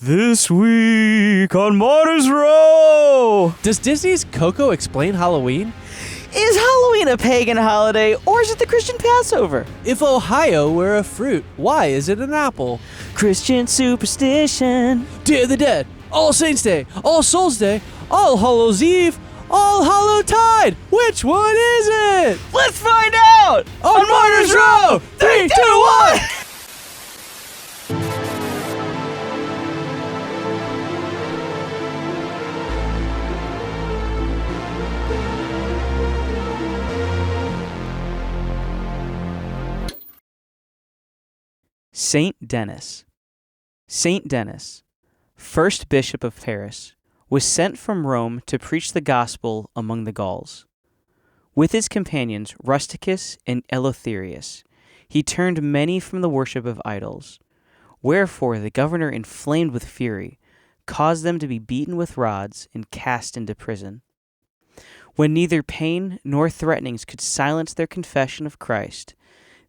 This week on Martyr's Row! Does Disney's Coco explain Halloween? Is Halloween a pagan holiday, or is it the Christian Passover? If Ohio were a fruit, why is it an apple? Christian superstition. Day of the Dead, All Saints Day, All Souls Day, All Hallows Eve, All Hallow Tide. Which one is it? Let's find out! On Martyr's Row! 3, 2, 1! Saint Denis. Saint Denis, first bishop of Paris, was sent from Rome to preach the gospel among the Gauls. With his companions Rusticus and Eleutherius, he turned many from the worship of idols. Wherefore the governor, inflamed with fury, caused them to be beaten with rods and cast into prison. When neither pain nor threatenings could silence their confession of Christ,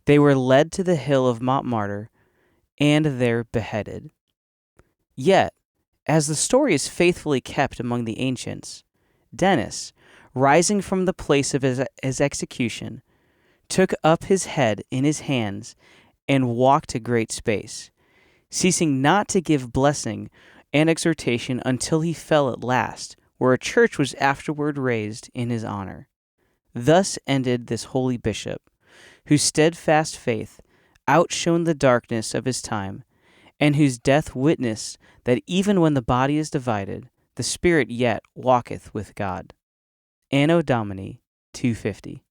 they were led to the hill of Montmartyr and there beheaded. Yet, as the story is faithfully kept among the ancients, Denis, rising from the place of his execution, took up his head in his hands and walked a great space, ceasing not to give blessing and exhortation until he fell at last, where a church was afterward raised in his honor. Thus ended this holy bishop, whose steadfast faith outshone the darkness of his time, and whose death witnessed that even when the body is divided, the spirit yet walketh with God. Anno Domini 250.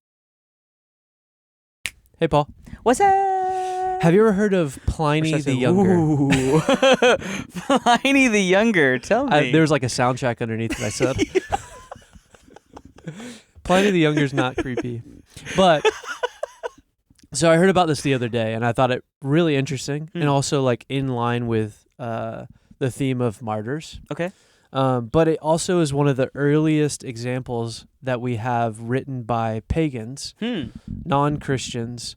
Hey, Paul. What's up? Have you ever heard of Pliny the Younger? Ooh. Pliny the Younger. Tell me. There was like a soundtrack underneath it I said. Pliny the Younger's not creepy. But... So I heard about this the other day, and I thought it really interesting, and also like in line with the theme of martyrs. Okay. But it also is one of the earliest examples that we have written by pagans, non-Christians,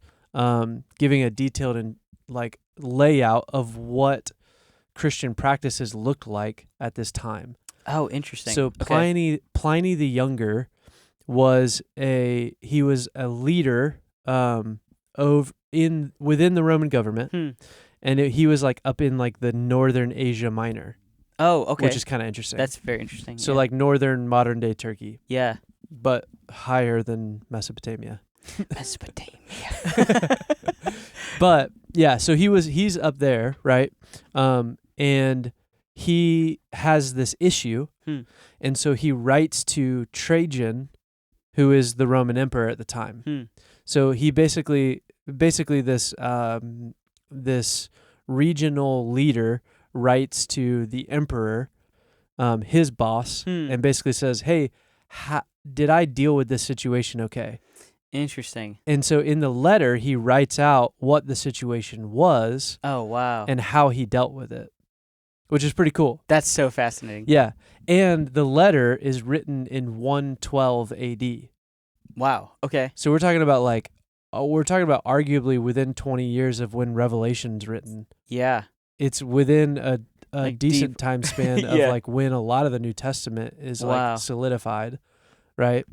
giving a detailed and like layout of what Christian practices looked like at this time. Oh, interesting. So Pliny the Younger was a leader. Within the Roman government, and he was like up in like the northern Asia Minor. Oh, okay. Which is kind of interesting. That's very interesting. So like northern modern day Turkey. Yeah. But higher than Mesopotamia. Mesopotamia. But yeah, so he's up there, right? And he has this issue, and so he writes to Trajan, who is the Roman emperor at the time. So he basically this regional leader writes to the emperor, his boss, and basically says, "Hey, did I deal with this situation okay?" Interesting. And so in the letter, he writes out what the situation was. Oh, wow. And how he dealt with it, which is pretty cool. That's so fascinating. Yeah, and the letter is written in 112 A.D. Wow. Okay. So we're talking about arguably within 20 years of when Revelation's written. Yeah. It's within a like decent time span of like when a lot of the New Testament is like solidified, right?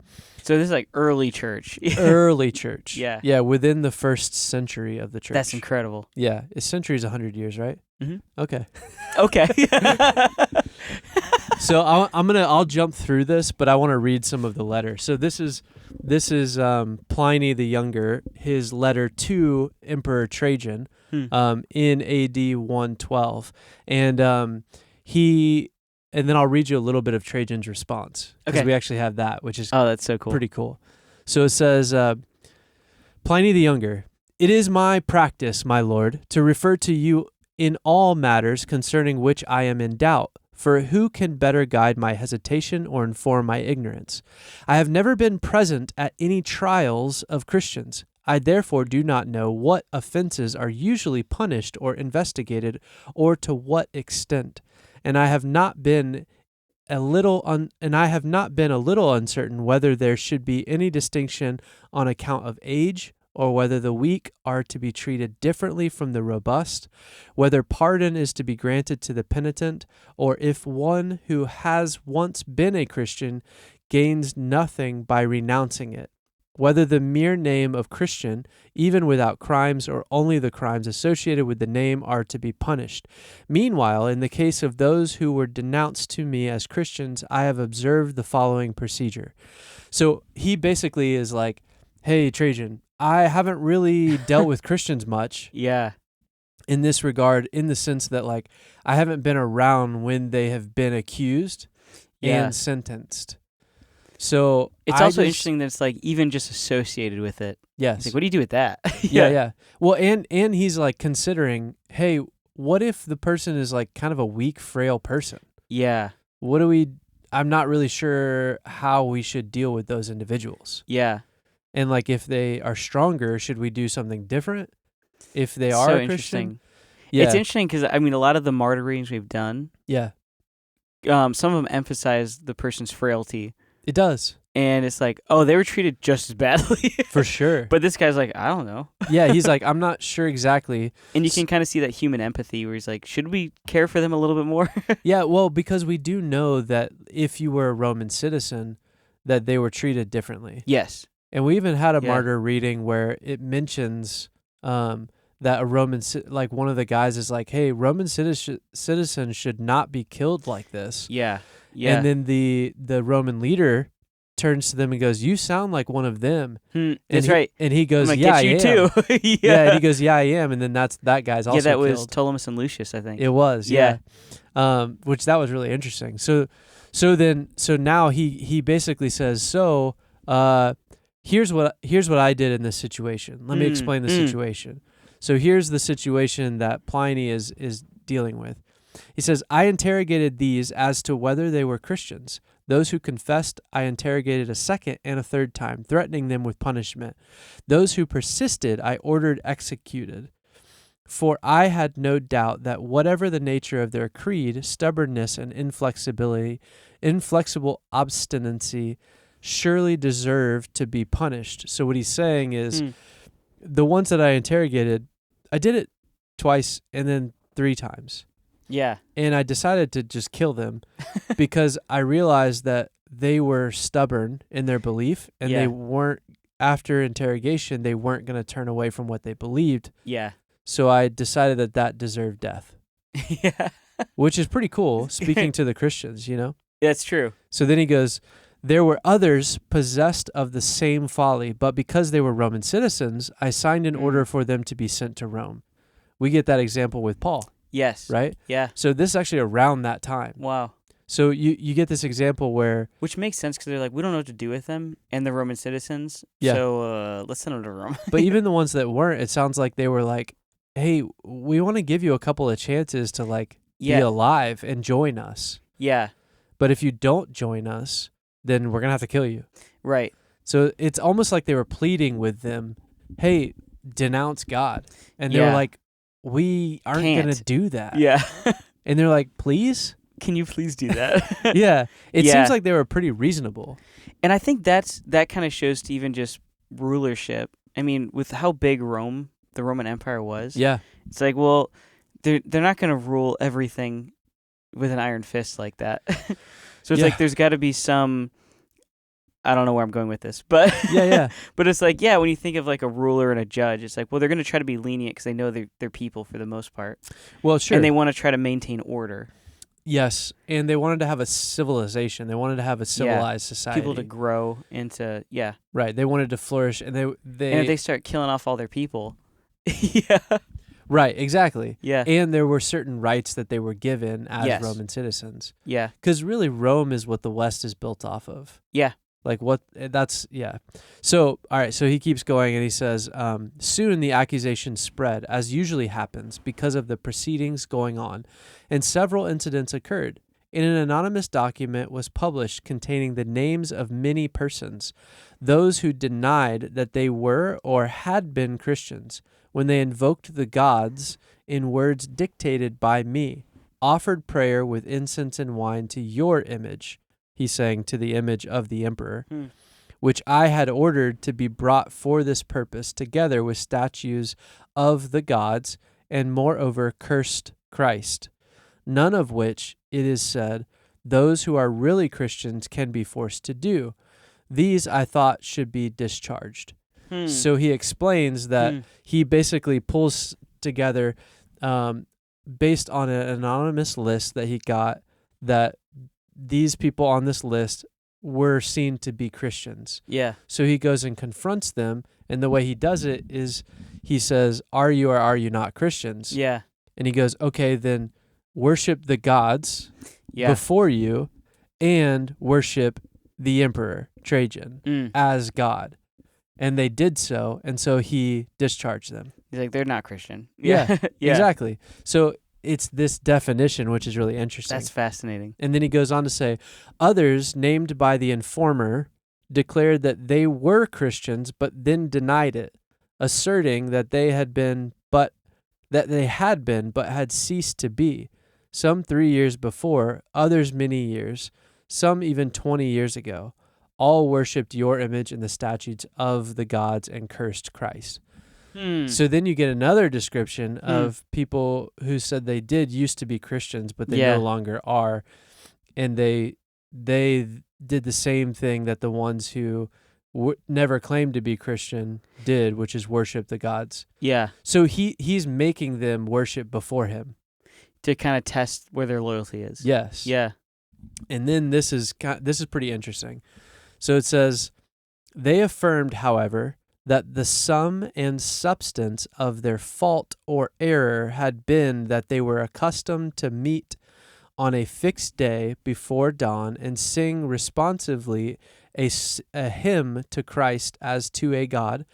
So this is like early church. Early church. Yeah. Yeah, within the first century of the church. That's incredible. Yeah. A century is 100 years, right? Mm-hmm. Okay. Okay. So I'll jump through this, but I want to read some of the letter. So this is Pliny the Younger, his letter to Emperor Trajan, in AD 112, and then I'll read you a little bit of Trajan's response, because we actually have that, which is that's so cool, pretty cool. So it says, Pliny the Younger, "It is my practice, my lord, to refer to you in all matters concerning which I am in doubt. For who can better guide my hesitation or inform my ignorance? I have never been present at any trials of Christians. I therefore do not know what offenses are usually punished or investigated, or to what extent. And I have not been a little uncertain whether there should be any distinction on account of age or whether the weak are to be treated differently from the robust, whether pardon is to be granted to the penitent, or if one who has once been a Christian gains nothing by renouncing it, whether the mere name of Christian, even without crimes or only the crimes associated with the name, are to be punished. Meanwhile, in the case of those who were denounced to me as Christians, I have observed the following procedure. So he basically is like, hey, Trajan, I haven't really dealt with Christians much Yeah. in this regard, in the sense that, like, I haven't been around when they have been accused Yeah. and sentenced. So It's also interesting that it's like even just associated with it. Yes. It's like, what do you do with that? Yeah. Well, and he's like considering, hey, what if the person is like kind of a weak, frail person? Yeah. I'm not really sure how we should deal with those individuals. Yeah. And like, if they are stronger, should we do something different? If they are so a Christian? interesting. Yeah. It's interesting because, I mean, a lot of the martyr readings we've done, Yeah. some of them emphasize the person's frailty. It does. And it's like, oh, they were treated just as badly. For sure. But this guy's like, I don't know. Yeah, he's like, I'm not sure exactly. And you can kind of see that human empathy where he's like, should we care for them a little bit more? Yeah, well, because we do know that if you were a Roman citizen, that they were treated differently. Yes. And we even had a Yeah. martyr reading where it mentions that a Roman, like one of the guys is like, hey, Roman citizens should not be killed like this. Yeah. Yeah. And then the Roman leader turns to them and goes, you sound like one of them. That's right. And he goes, I'm like, yeah, get I you am. too. Yeah, and he goes, yeah, I am. And then that guy's also yeah, that was killed. Ptolemy and Lucius, I think. It was, Yeah. which that was really interesting. So now he basically says, here's what I did in this situation. Let me explain the situation. So here's the situation that Pliny is dealing with. He says, I interrogated these as to whether they were Christians. Those who confessed, I interrogated a second and a third time, threatening them with punishment. Those who persisted, I ordered executed. For I had no doubt that whatever the nature of their creed, stubbornness and inflexible obstinacy surely deserved to be punished. So what he's saying is, the ones that I interrogated, I did it twice and then 3 times. Yeah. And I decided to just kill them because I realized that they were stubborn in their belief and they weren't, after interrogation, they weren't going to turn away from what they believed. Yeah. So I decided that deserved death. Yeah. Which is pretty cool, speaking to the Christians, you know? That's true. So then he goes, there were others possessed of the same folly, but because they were Roman citizens, I signed an order for them to be sent to Rome. We get that example with Paul. Yes. Right? Yeah. So this is actually around that time. Wow. So you get this example where... Which makes sense because they're like, we don't know what to do with them and the Roman citizens. Yeah. So let's send them to Rome. But even the ones that weren't, it sounds like they were like, hey, we want to give you a couple of chances to like be alive and join us. Yeah. But if you don't join us, then we're going to have to kill you. Right. So it's almost like they were pleading with them, hey, denounce God. And they were like, we aren't going to do that. Yeah. And they're like, please? Can you please do that? Yeah. It seems like they were pretty reasonable. And I think that kind of shows to even just rulership. I mean, with how big Rome, the Roman Empire was. Yeah. It's like, well, they're not going to rule everything with an iron fist like that. So it's like there's got to be some... I don't know where I'm going with this, but yeah. But it's like, when you think of like a ruler and a judge, it's like, well, they're going to try to be lenient because they know they're people for the most part. Well, sure. And they want to try to maintain order. Yes, and they wanted to have a civilization. They wanted to have a civilized society. People to grow into, Right, they wanted to flourish, and they and if they start killing off all their people, Right, exactly. Yeah. And there were certain rights that they were given as Roman citizens. Yeah. Because really, Rome is what the West is built off of. Yeah. Like So, all right, so he keeps going and he says, soon the accusation spread, as usually happens, because of the proceedings going on, and several incidents occurred. And an anonymous document was published containing the names of many persons, those who denied that they were or had been Christians, when they invoked the gods in words dictated by me, offered prayer with incense and wine to your image, he's saying to the image of the emperor, which I had ordered to be brought for this purpose, together with statues of the gods, and moreover cursed Christ, none of which, it is said, those who are really Christians can be forced to do. These I thought should be discharged. So he explains that he basically pulls together, based on an anonymous list that he got, that these people on this list were seen to be Christians. Yeah. So he goes and confronts them, and the way he does it is he says, "Are you or are you not Christians?" Yeah. And he goes, "Okay, then worship the gods before you and worship the emperor, Trajan, as God." And they did so, and so he discharged them. He's like, they're not Christian. Yeah, exactly. So it's this definition, which is really interesting. That's fascinating. And then he goes on to say, others named by the informer declared that they were Christians, but then denied it, asserting that they had been, but had ceased to be. Some 3 years before, others many years, some even 20 years ago. All worshipped your image and the statues of the gods and cursed Christ. So then you get another description of people who said they used to be Christians, but they no longer are. And they did the same thing that the ones who never claimed to be Christian did, which is worship the gods. Yeah. So he's making them worship before him. To kind of test where their loyalty is. Yes. Yeah. And then this is pretty interesting. So it says, they affirmed, however, that the sum and substance of their fault or error had been that they were accustomed to meet on a fixed day before dawn and sing responsively a hymn to Christ as to a God,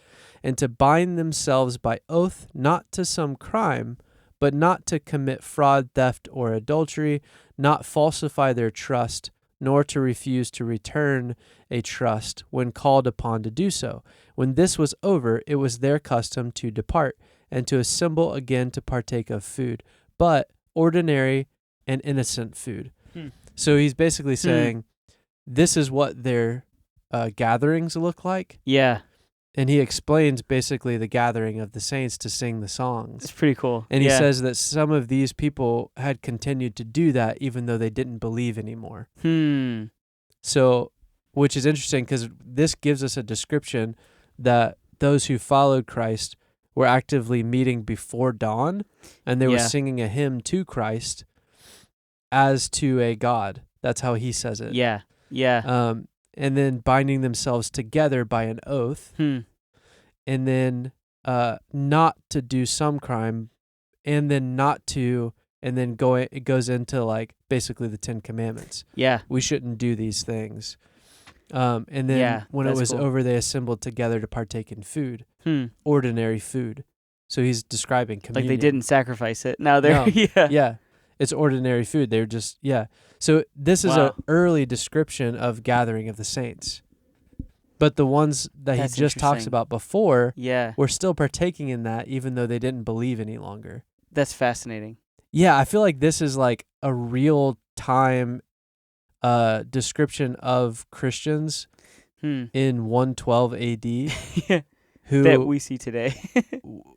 and to bind themselves by oath not to some crime, but not to commit fraud, theft, or adultery, not falsify their trust, nor to refuse to return a trust when called upon to do so. When this was over, it was their custom to depart and to assemble again to partake of food, but ordinary and innocent food. So he's basically saying, this is what their gatherings look like. Yeah. And he explains basically the gathering of the saints to sing the songs. It's pretty cool. And he says that some of these people had continued to do that even though they didn't believe anymore. So, which is interesting because this gives us a description that those who followed Christ were actively meeting before dawn, and they were singing a hymn to Christ as to a God. That's how he says it. Yeah. Yeah. And then binding themselves together by an oath, and then not to do some crime, and then not to, and then it goes into like basically the 10 Commandments. Yeah. We shouldn't do these things. And then when it was over, they assembled together to partake in food, ordinary food. So he's describing communion. Like they didn't sacrifice it. Now they're, yeah. It's ordinary food. They're just, So this is an early description of gathering of the saints. But the ones that he just talks about before were still partaking in that, even though they didn't believe any longer. That's fascinating. Yeah, I feel like this is like a real-time description of Christians in 112 AD. Who that we see today.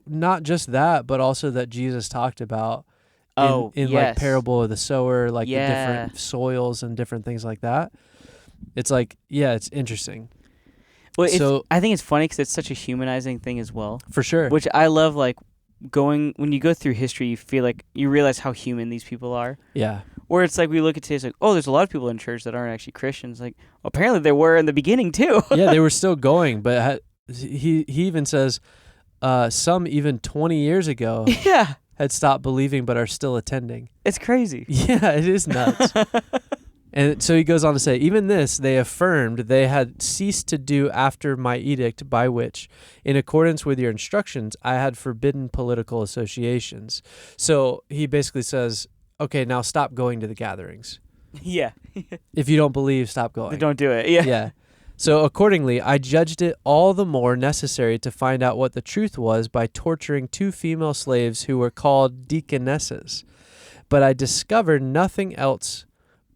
Not just that, but also that Jesus talked about in like parable of the sower, like the different soils and different things like that. It's like, it's interesting. Well, I think it's funny because it's such a humanizing thing as well. For sure. Which I love, like, when you go through history, you feel like you realize how human these people are. Yeah. Where it's like we look at today, it's like, oh, there's a lot of people in church that aren't actually Christians. Like, well, apparently there were in the beginning too. Yeah, they were still going, but he even says some even 20 years ago had stopped believing but are still attending. It's crazy. Yeah, it is nuts. And so he goes on to say, even this they affirmed they had ceased to do after my edict, by which, in accordance with your instructions, I had forbidden political associations. So he basically says, okay, now stop going to the gatherings. Yeah. If you don't believe, stop going. Don't do it. Yeah. Yeah. So accordingly, I judged it all the more necessary to find out what the truth was by torturing 2 female slaves who were called deaconesses. But I discovered nothing else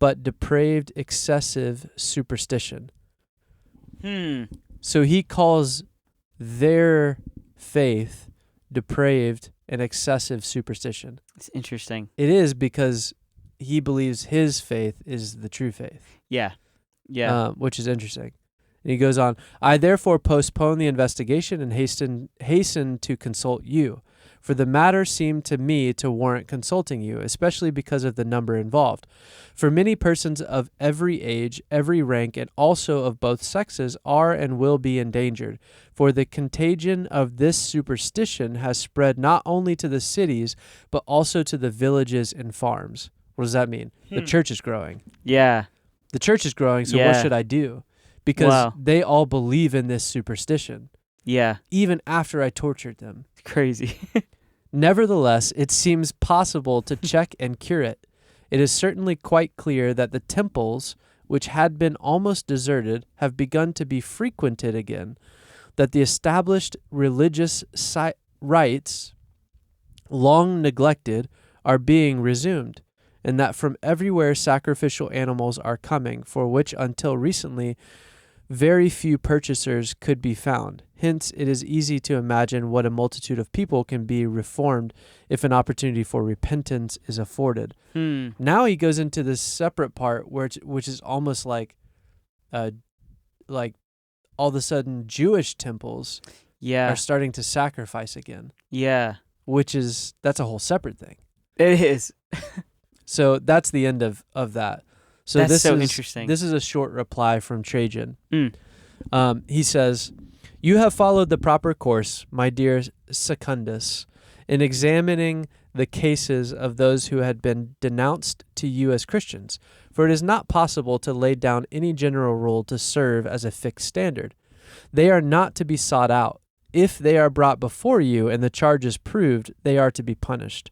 but depraved, excessive superstition. So he calls their faith depraved and excessive superstition. It's interesting. It is because he believes his faith is the true faith. Yeah. Which is interesting. And he goes on, I therefore postpone the investigation and hasten to consult you, for the matter seemed to me to warrant consulting you, especially because of the number involved. For many persons of every age, every rank, and also of both sexes are and will be endangered, for the contagion of this superstition has spread not only to the cities, but also to the villages and farms. What does that mean? The church is growing. Yeah. The church is growing, so what should I do? Because they all believe in this superstition. Yeah. Even after I tortured them. Crazy. Nevertheless, it seems possible to check and cure it. It is certainly quite clear that the temples, which had been almost deserted, have begun to be frequented again, that the established religious rites, long neglected, are being resumed, and that from everywhere sacrificial animals are coming, for which until recently very few purchasers could be found. Hence, it is easy to imagine what a multitude of people can be reformed if an opportunity for repentance is afforded. Now he goes into this separate part which is almost like all of a sudden Jewish temples are starting to sacrifice again. Yeah. That's a whole seperate thing. It is. So that's the end of that. So That's so interesting. This is a short reply from Trajan. Mm. He says, "You have followed the proper course, my dear Secundus, in examining the cases of those who had been denounced to you as Christians, for it is not possible to lay down any general rule to serve as a fixed standard. They are not to be sought out. If they are brought before you and the charge is proved, they are to be punished.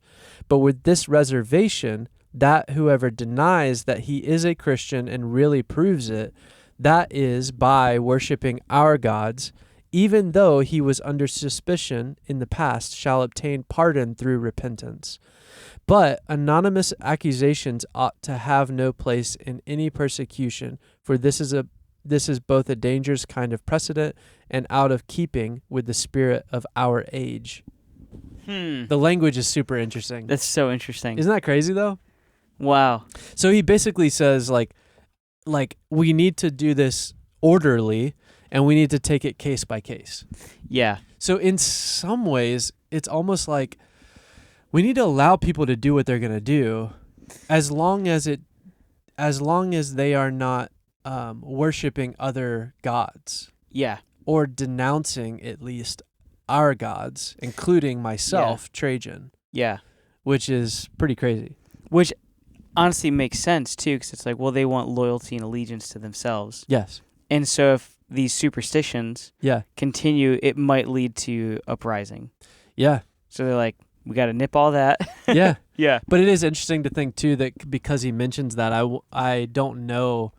But with this reservation, that whoever denies that he is a Christian and really proves it, that is, by worshiping our gods, even though he was under suspicion in the past, shall obtain pardon through repentance. But anonymous accusations ought to have no place in any persecution, for this is both a dangerous kind of precedent and out of keeping with the spirit of our age." The language is super interesting. That's so interesting. Isn't that crazy, though? Wow. So he basically says, like we need to do this orderly, and we need to take it case by case. Yeah. So in some ways, it's almost like we need to allow people to do what they're going to do, as long as they are not worshiping other gods. Yeah. Or denouncing at least our gods, including myself, Trajan. Yeah. Which is pretty crazy. Which honestly makes sense, too, because it's like, well, they want loyalty and allegiance to themselves. Yes. And so if these superstitions continue, it might lead to uprising. Yeah. So they're like, we got to nip all that. Yeah. Yeah. But it is interesting to think, too, that because he mentions that, I don't know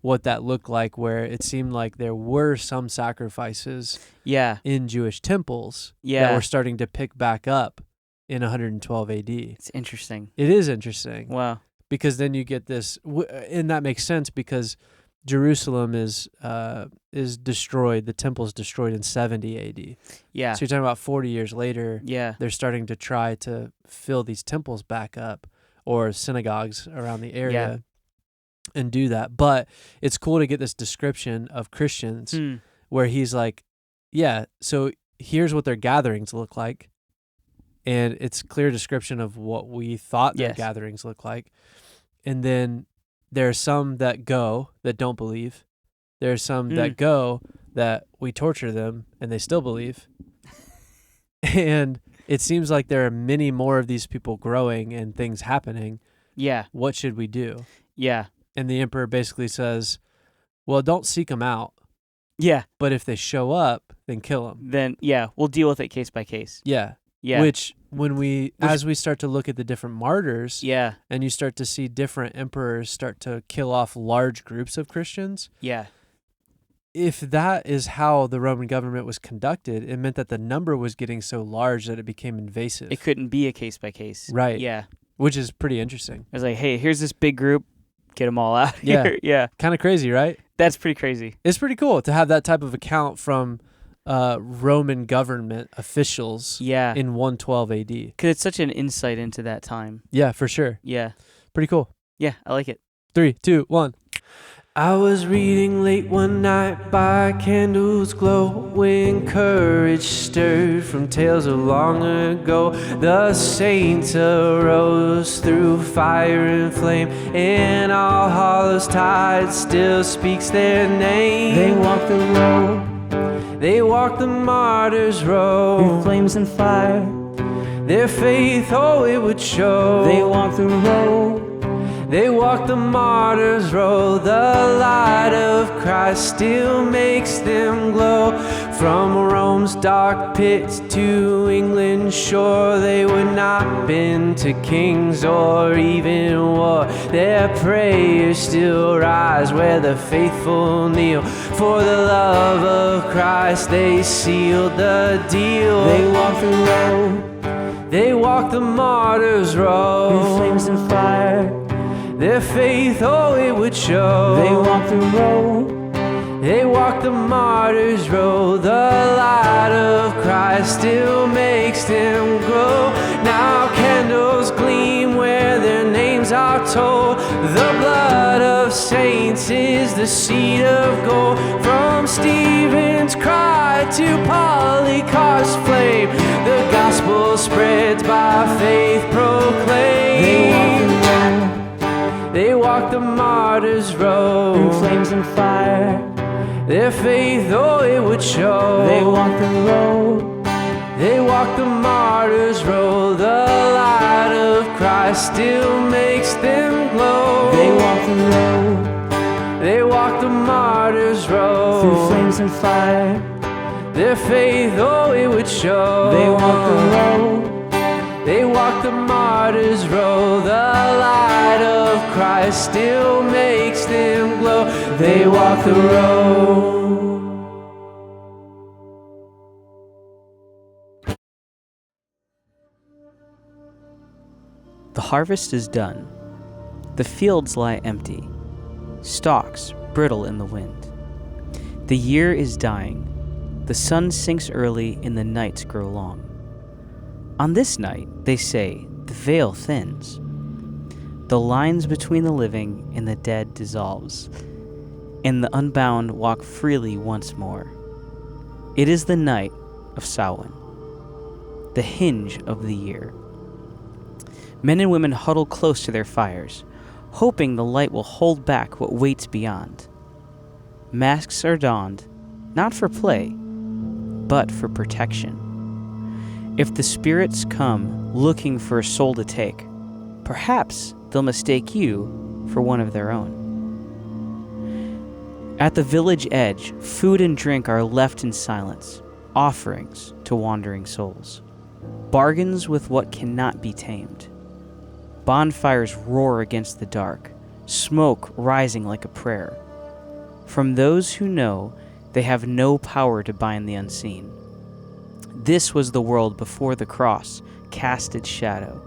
what that looked like, where it seemed like there were some sacrifices in Jewish temples that were starting to pick back up in 112 AD. It's interesting. It is interesting. Wow. Because then you get this, and that makes sense because Jerusalem is destroyed, the temple's destroyed in 70 AD. Yeah. So you're talking about 40 years later, they're starting to try to fill these temples back up, or synagogues around the area, and do that. But it's cool to get this description of Christians where he's like, so here's what their gatherings look like. And it's clear description of what we thought their gatherings look like. And then there are some that go that don't believe. There are some that go that we torture them and they still believe. And it seems like there are many more of these people growing and things happening. Yeah. What should we do? Yeah. And the emperor basically says, well, don't seek them out. Yeah. But if they show up, then kill them. Then, we'll deal with it case by case. Yeah. Yeah. Which as we start to look at the different martyrs, and you start to see different emperors start to kill off large groups of Christians, if that is how the Roman government was conducted, it meant that the number was getting so large that it became invasive. It couldn't be a case by case. Right. Yeah. Which is pretty interesting. It was like, hey, here's this big group, get them all out here. Yeah. Kind of crazy, right? That's pretty crazy. It's pretty cool to have that type of account from Roman government officials Yeah. in 112 AD. Because it's such an insight into that time. Yeah, for sure. Yeah. Pretty cool. Yeah, I like it. 3, 2, 1. I was reading late one night by candles glow, when courage stirred from tales of long ago. The saints arose through fire and flame, and All Hallows Tide still speaks their name. They walk the road, They walked the martyrs' road, through flames and fire. their faith, oh, it would show. They walk the road, They walk the martyrs' road. The light of Christ still makes them glow. From Rome's dark pits to England's shore, they would not bend to kings or even war. Their prayers still rise where the faithful kneel. For the love of Christ they sealed the deal. they walk the road, They walk the martyrs' road, through flames and fire. their faith, oh, it would show. They walk the road, They walk the martyrs' road. The light of Christ still makes them glow. Now candles gleam where their names are told. The blood of saints is the seed of gold. From Stephen's cry to Polycarp's flame, the gospel spreads by faith proclaimed. they walk the road, They walk the martyrs' road, through flames and fire. their faith, oh, it would show. They walk the road, They walk the martyrs' road. The light of Christ still makes them glow. they walk the road, They walk the martyrs' road, through flames and fire. their faith, oh, it would show. They walk the road, They walk the martyrs' road. The light of Christ still makes them glow. They walk the road. The harvest is done. The fields lie empty, stalks brittle in the wind. The year is dying. The sun sinks early and the nights grow long. On this night, they say, the veil thins. The lines between the living and the dead dissolves, and the unbound walk freely once more. It is the night of Samhain, the hinge of the year. Men and women huddle close to their fires, hoping the light will hold back what waits beyond. Masks are donned, not for play, but for protection. If the spirits come looking for a soul to take, perhaps they'll mistake you for one of their own. At the village edge, food and drink are left in silence, offerings to wandering souls, bargains with what cannot be tamed. Bonfires roar against the dark, smoke rising like a prayer. From those who know they have no power to bind the unseen. This was the world before the cross cast its shadow,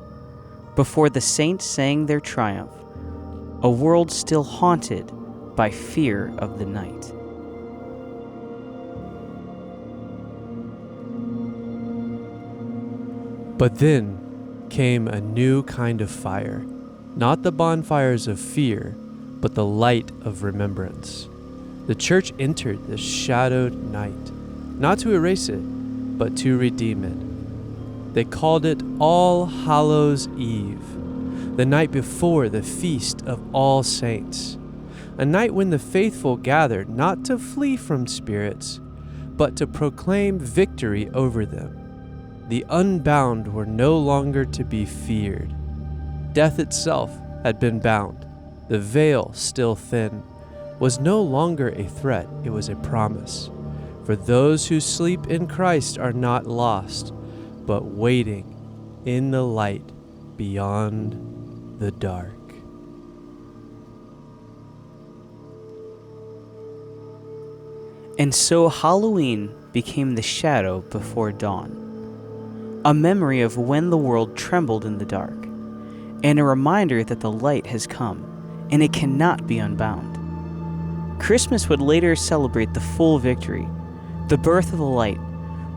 before the saints sang their triumph, a world still haunted by fear of the night. But then came a new kind of fire, not the bonfires of fear, but the light of remembrance. The church entered the shadowed night, not to erase it, but to redeem it. They called it All Hallows Eve, the night before the feast of All Saints, a night when the faithful gathered not to flee from spirits, but to proclaim victory over them. The unbound were no longer to be feared. Death itself had been bound. The veil, still thin, was no longer a threat, it was a promise. For those who sleep in Christ are not lost, but waiting in the light beyond the dark. And so Halloween became the shadow before dawn, a memory of when the world trembled in the dark, and a reminder that the light has come, and it cannot be unbound. Christmas would later celebrate the full victory, the birth of the light,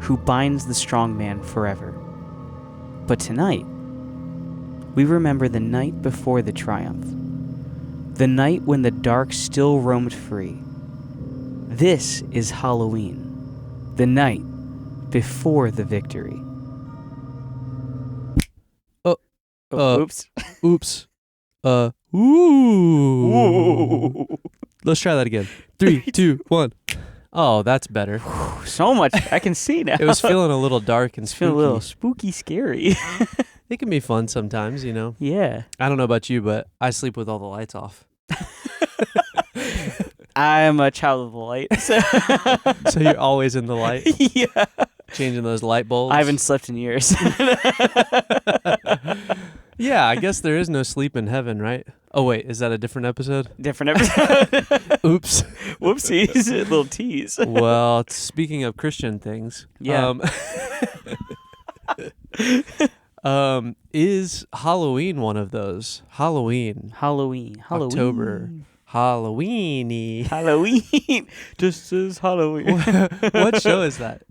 who binds the strong man forever. But tonight, we remember the night before the triumph, the night when the dark still roamed free. This is Halloween, the night before the victory. Oops. Oops. Ooh. Let's try that again. 3, 2, 1. Oh, that's better. So much. I can see now. It was feeling a little dark and It's spooky. feeling a little spooky, scary. It can be fun sometimes, you know. Yeah. I don't know about you, but I sleep with all the lights off. I'm a child of the light. So, So you're always in the light, yeah. changing those light bulbs. I haven't slept in years. Yeah, I guess there is no sleep in heaven, right? Oh, wait, is that a different episode? Different episode. Oops. Whoopsies. A little tease. Well, speaking of Christian things, Yeah. Is Halloween one of those? Halloween. October. Halloweeny. Halloween. This is Halloween. What show is that?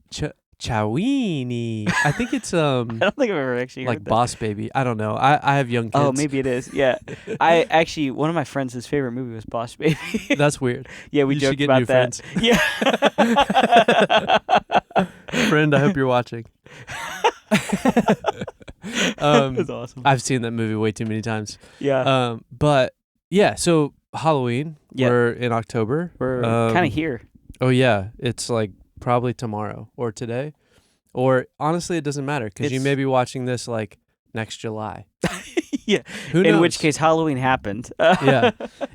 Choweeny. I think it's I don't think I've ever actually like heard that. Boss Baby. I don't know. I have young kids. Oh, maybe it is. Yeah. I actually, one of my friends, his favorite movie was Boss Baby. That's weird. Yeah, we You joked should get about new that. friends. Yeah. Friend, I hope you're watching. That's awesome. I've seen that movie way too many times. Yeah. But yeah, so Halloween, Yeah. we're in October. We're kind of here. Oh yeah, it's like probably tomorrow or today. Or honestly, it doesn't matter because you It's- may be watching this like next July. Yeah. Who knows? In which case, Halloween happened. Yeah.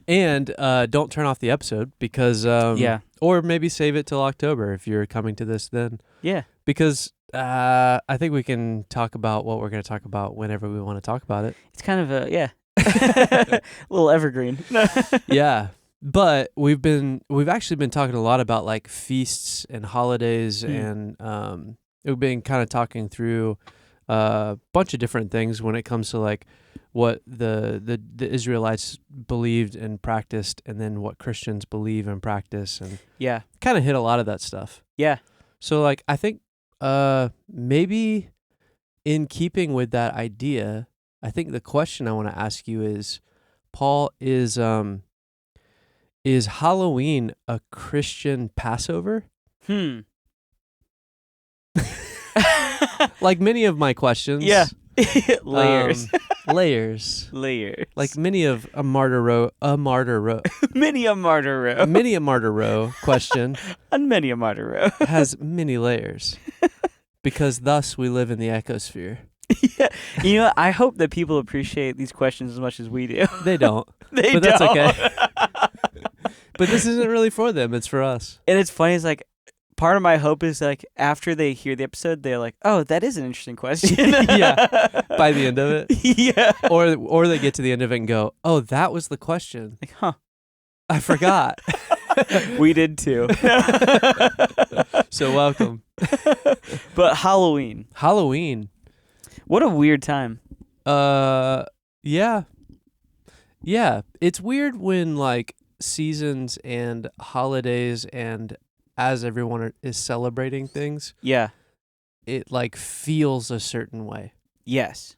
And don't turn off the episode because Yeah. or maybe save it till October if you're coming to this then. Yeah. Because I think we can talk about what we're going to talk about whenever we want to talk about it. It's kind of a, yeah. A little evergreen. Yeah. But we've actually been talking a lot about like feasts and holidays and we've been kind of talking through a bunch of different things when it comes to like what the Israelites believed and practiced and then what Christians believe and practice and Yeah. kind of hit a lot of that stuff. Yeah. So like I think maybe in keeping with that idea, I think the question I want to ask you is, Paul, is Halloween a Christian Passover? Like many of my questions. Yeah. Layers. Layers. Layers. Like many of a martyr row Many a martyr row. many a martyr row question On many a martyr row. has many layers. Because thus we live in the ecosphere. Yeah. You know, I hope that people appreciate these questions as much as we do. They don't. They But that's don't. okay. But this isn't really for them, it's for us. And it's funny, it's like, part of my hope is like, after they hear the episode, they're like, oh, that is an interesting question. Yeah. By the end of it. Yeah. Or they get to the end of it and go, oh, that was the question. Like, huh. I forgot. We did too. So welcome. But Halloween. Halloween. What a weird time. Yeah. Yeah. It's weird when like seasons and holidays and as everyone is celebrating things, Yeah. it like feels a certain way. Yes.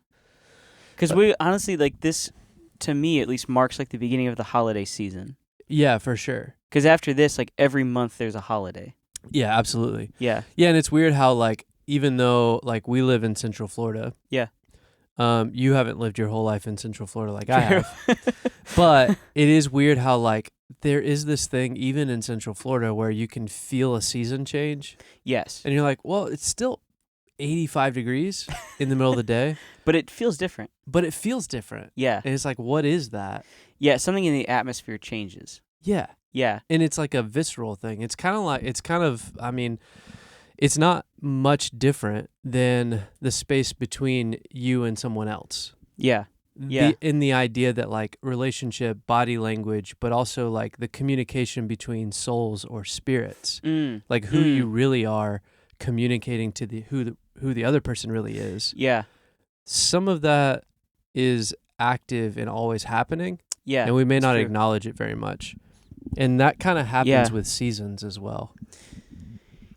Because we honestly, like this, to me at least, marks like the beginning of the holiday season. Yeah, for sure. Because after this, like every month there's a holiday. Yeah, absolutely. Yeah. Yeah, and it's weird how like even though like we live in Central Florida. Yeah. You haven't lived your whole life in Central Florida like I have. But it is weird how like there is this thing even in Central Florida where you can feel a season change. Yes. And you're like, well, it's still 85 degrees in the middle of the day. But it feels different. But it feels different. Yeah. And it's like, what is that? Yeah, something in the atmosphere changes. Yeah. Yeah. And it's like a visceral thing. It's kind of, I mean, it's not much different than the space between you and someone else. Yeah. Yeah. In the idea that like relationship, body language, but also like the communication between souls or spirits, like who you really are communicating to who the other person really is. Yeah. Some of that is active and always happening. Yeah. And we may it's not true. acknowledge it very much. And that kind of happens Yeah. with seasons as well.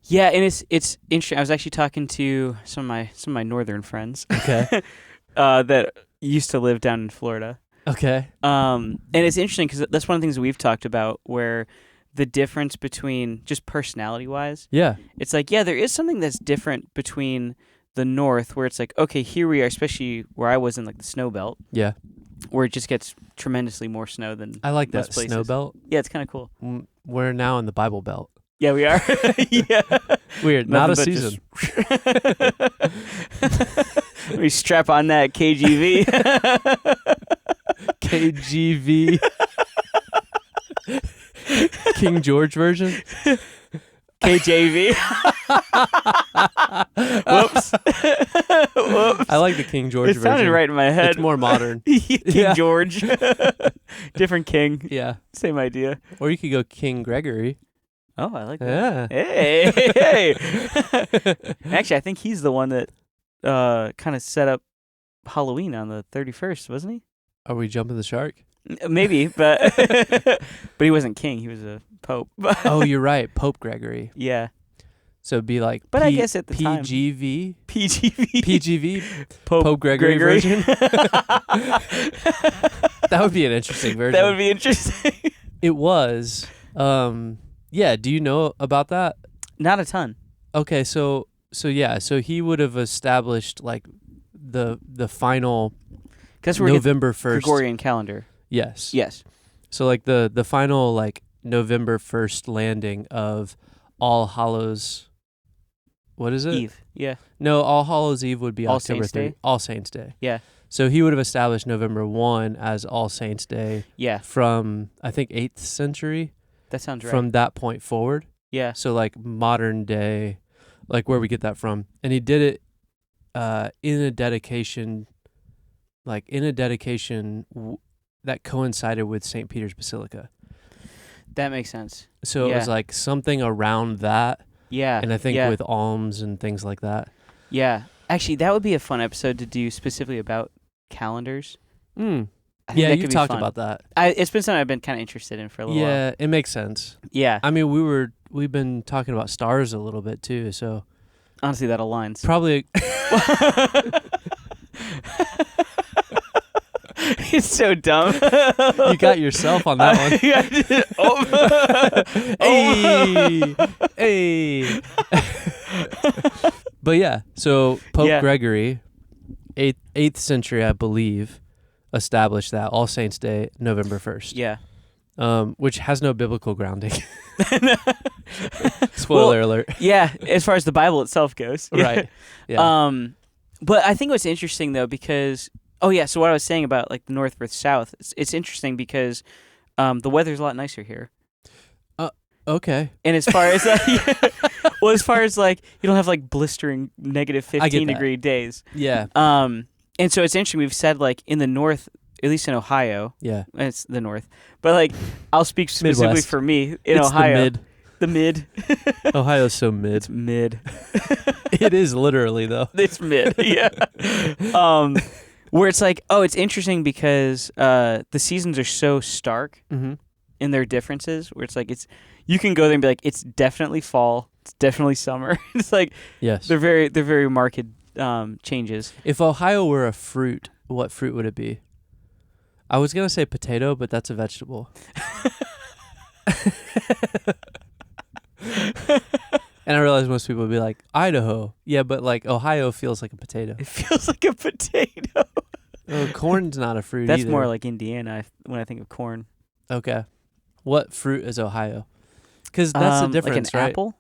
Yeah, and it's interesting. I was actually talking to some of my northern friends Okay. that used to live down in Florida. Okay. And it's interesting because that's one of the things we've talked about, where the difference between just personality-wise, Yeah. it's like, yeah, there is something that's different between the north, where it's like, okay, here we are, especially where I was in like the snow belt, Yeah. where it just gets tremendously more snow than I like most that places. snow belt. Yeah, it's kind of cool. We're now in the Bible Belt. Yeah, we are. Yeah. Weird. Not a Nothing but season. Let me strap on that KGV. KGV. King George version. KJV. Whoops. Whoops. I like the King George It version. sounded right in my head. It's more modern. King Yeah. George. Different king. Yeah. Same idea. Or you could go King Gregory. Oh, I like that. Yeah. Hey. Actually, I think he's the one that kind of set up Halloween on the 31st, wasn't he? Are we jumping the shark? Maybe, but but he wasn't king. He was a pope. Oh, you're right. Pope Gregory. Yeah. So it'd be like But I guess at the time. PGV. PGV. PGV. Pope Gregory version. That would be an interesting version. That would be interesting. It was. Yeah. Do you know about that? Not a ton. Okay. So he would have established like the final Because we're November 1st. Gregorian calendar. Yes. Yes. So like the final like November 1st landing of All Hallows. What is it? Eve. Yeah. No, All Hallows Eve would be All October Saints 3rd. Day? All Saints Day. Yeah. So he would have established November 1 as All Saints Day Yeah. from I think 8th century. That sounds right. From that point forward. Yeah. So like modern day, like where we get that from. And he did it in a dedication that coincided with St. Peter's Basilica. That makes sense. So it was like something around that. Yeah. And I think yeah. with alms and things like that. Yeah. Actually, that would be a fun episode to do specifically about calendars. I think Yeah, that you could be talked fun. about that. It's been something I've been kind of interested in for a little while. Yeah, it makes sense. Yeah. I mean, we've been talking about stars a little bit too, so Honestly, that aligns. probably It's so dumb. you got yourself on that one. Hey. But yeah, so Pope Gregory, 8th century, I believe, established that All Saints Day, November 1st. Yeah. Which has no biblical grounding. Spoiler alert. Yeah, as far as the Bible itself goes. Right. Yeah. But I think what's interesting though, because so what I was saying about like the north versus south, it's interesting because the weather's a lot nicer here. Okay. And as far as as far as like you don't have like blistering negative 15-degree days. Yeah. And so it's interesting. We've said like in the north, at least in Ohio. Yeah. It's the north, but like I'll speak specifically Midwest. for me in It's Ohio. The mid. Ohio's so mid. It's mid. It is literally though. It's mid. Yeah. Where it's like, it's interesting because the seasons are so stark in their differences. Where it's like you can go there and be like, it's definitely fall. It's definitely summer. It's like Yes. they're very marked changes. If Ohio were a fruit, what fruit would it be? I was gonna say potato, but that's a vegetable. And I realize most people would be like, Idaho. Yeah, but like Ohio feels like a potato. It feels like a potato. Corn's not a fruit That's either. more like Indiana when I think of corn. Okay. What fruit is Ohio? Because that's the difference, like an right? apple?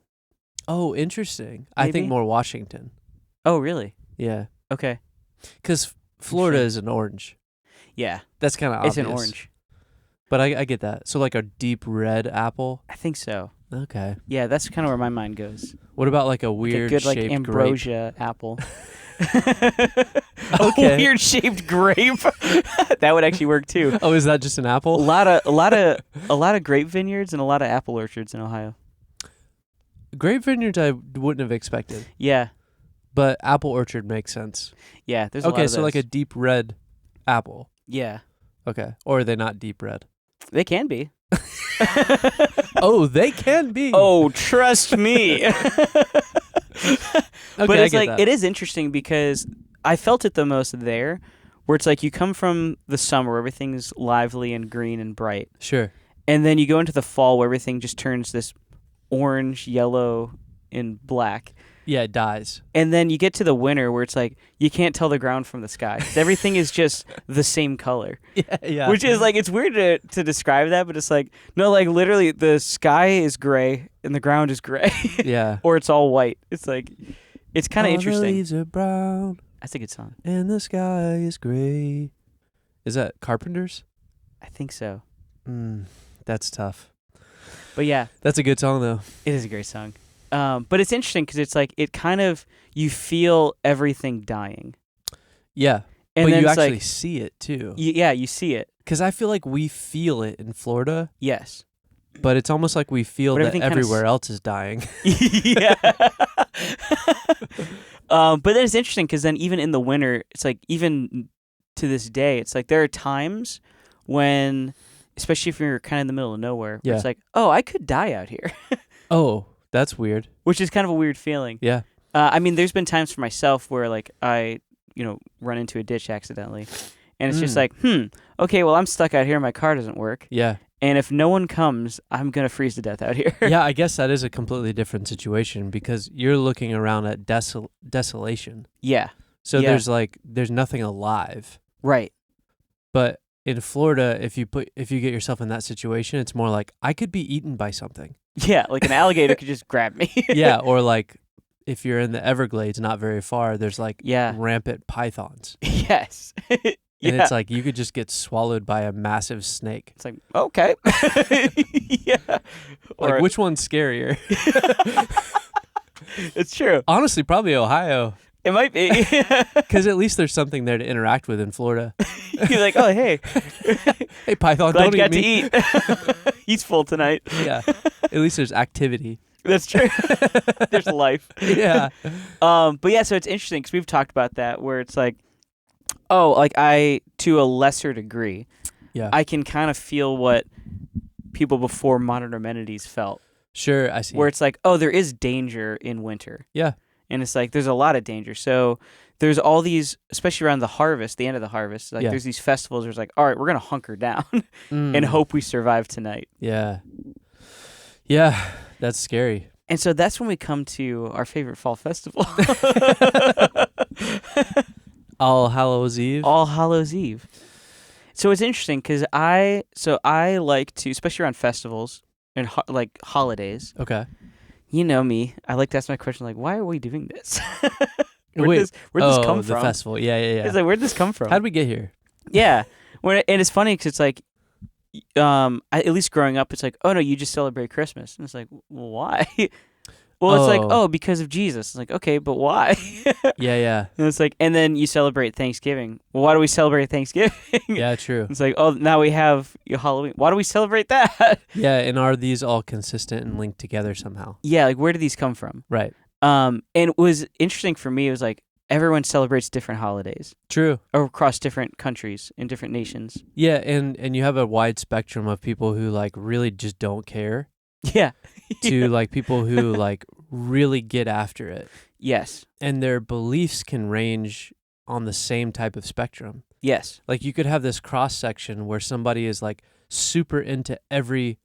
Oh, interesting. I think Maybe? more Washington. Oh, really? Yeah. Okay. Because Florida is an orange. Yeah. That's kind of obvious. It's an orange. But I get that. So like a deep red apple? I think so. Okay. Yeah, that's kind of where my mind goes. What about like a weird like a good shaped ambrosia apple. Okay. A weird shaped grape. That would actually work too. Oh, is that just an A apple? lot of grape vineyards and a lot of apple orchards in Ohio. Grape vineyards I wouldn't have expected. Yeah. But apple orchard makes sense. Yeah, there's a lot Okay, of so like a those. deep red apple. Yeah. Okay. Or are they not deep red? They can be. Oh, they can be. Oh, trust me. Okay, But I it's get like, that. it is interesting because I felt it the most there, where it's like you come from the summer where everything's lively and green and bright, Sure. and then you go into the fall where everything just turns this orange, yellow, and black. Yeah, it dies. And then you get to the winter where it's like you can't tell the ground from the sky. 'Cause everything is just the same color. Yeah. Which is like, it's weird to describe that, but it's like, no, like literally the sky is gray and the ground is gray. Yeah. Or it's all white. It's like, it's kind of All the interesting. leaves are brown That's a good song. and the sky is gray. Is that Carpenters? I think so. That's tough. But yeah, That's a good song, though. it is a great song. But it's interesting because it's like, it kind of, you feel everything dying. Yeah. And but then you it's actually like, see it, too. yeah, you see it. Because I feel like we feel it in Florida, Yes. but it's almost like we feel But that everything kinda everywhere else is dying. Yeah. But then it's interesting because then even in the winter, it's like, even to this day, it's like there are times when, especially if you're kind of in the middle of nowhere, where Yeah. it's like, oh, I could die out here, Oh, that's weird. which is kind of a weird feeling. Yeah. I mean, there's been times for myself where like I, run into a ditch accidentally, and it's just like, okay, well, I'm stuck out here, my car doesn't work, Yeah. and if no one comes, I'm gonna freeze to death out here. Yeah, I guess that is a completely different situation because you're looking around at desolation. Yeah. So Yeah. there's nothing alive. Right. But in Florida, if you get yourself in that situation, it's more like I could be eaten by something. Yeah, like an alligator could just grab me. Yeah, or like if you're in the Everglades, not very far, there's like Yeah. rampant pythons. Yes. And it's like you could just get swallowed by a massive snake. It's like, okay. Yeah. Like, which one's scarier? It's true. Honestly, probably Ohio. It might be. Because at least there's something there to interact with in Florida. You're like, oh, hey. Hey, python, Glad don't you eat got me. to eat. He's full tonight. Yeah. At least there's activity. That's true. There's life. Yeah. But yeah, so it's interesting because we've talked about that where it's like, oh, like to a lesser degree, Yeah. I can kind of feel what people before modern amenities felt. Sure, I see. Where it's like, oh, there is danger in winter. Yeah. And it's like, there's a lot of danger. So there's all these, especially around the harvest, the end of the harvest, like Yeah. there's these festivals where it's like, all right, we're going to hunker down and hope we survive tonight. Yeah. Yeah, that's scary. And so that's when we come to our favorite fall festival. All Hallows Eve. All Hallows Eve. So it's interesting because I like to, especially around festivals and like holidays, Okay. you know me, I like to ask my question like, why are we doing this? Wait. Where'd this come the from? festival. Yeah. It's like, where'd this come from? How'd we get here? Yeah. And it's funny because it's like, at least growing up, it's like, oh no, you just celebrate Christmas. And it's like, well, why? Well, it's like, oh, because of Jesus. It's like, okay, but why? Yeah. And it's like, and then you celebrate Thanksgiving. Well, why do we celebrate Thanksgiving? Yeah, true. It's like, oh, now we have Halloween. Why do we celebrate that? Yeah, and are these all consistent and linked together somehow? Yeah, like where do these come from? Right. And it was interesting for me. It was like everyone celebrates different holidays True. across different countries and different nations. Yeah, and you have a wide spectrum of people who like really just don't care Yeah. to like people who like really get after it. Yes. And their beliefs can range on the same type of spectrum. Yes. Like you could have this cross section where somebody is like super into every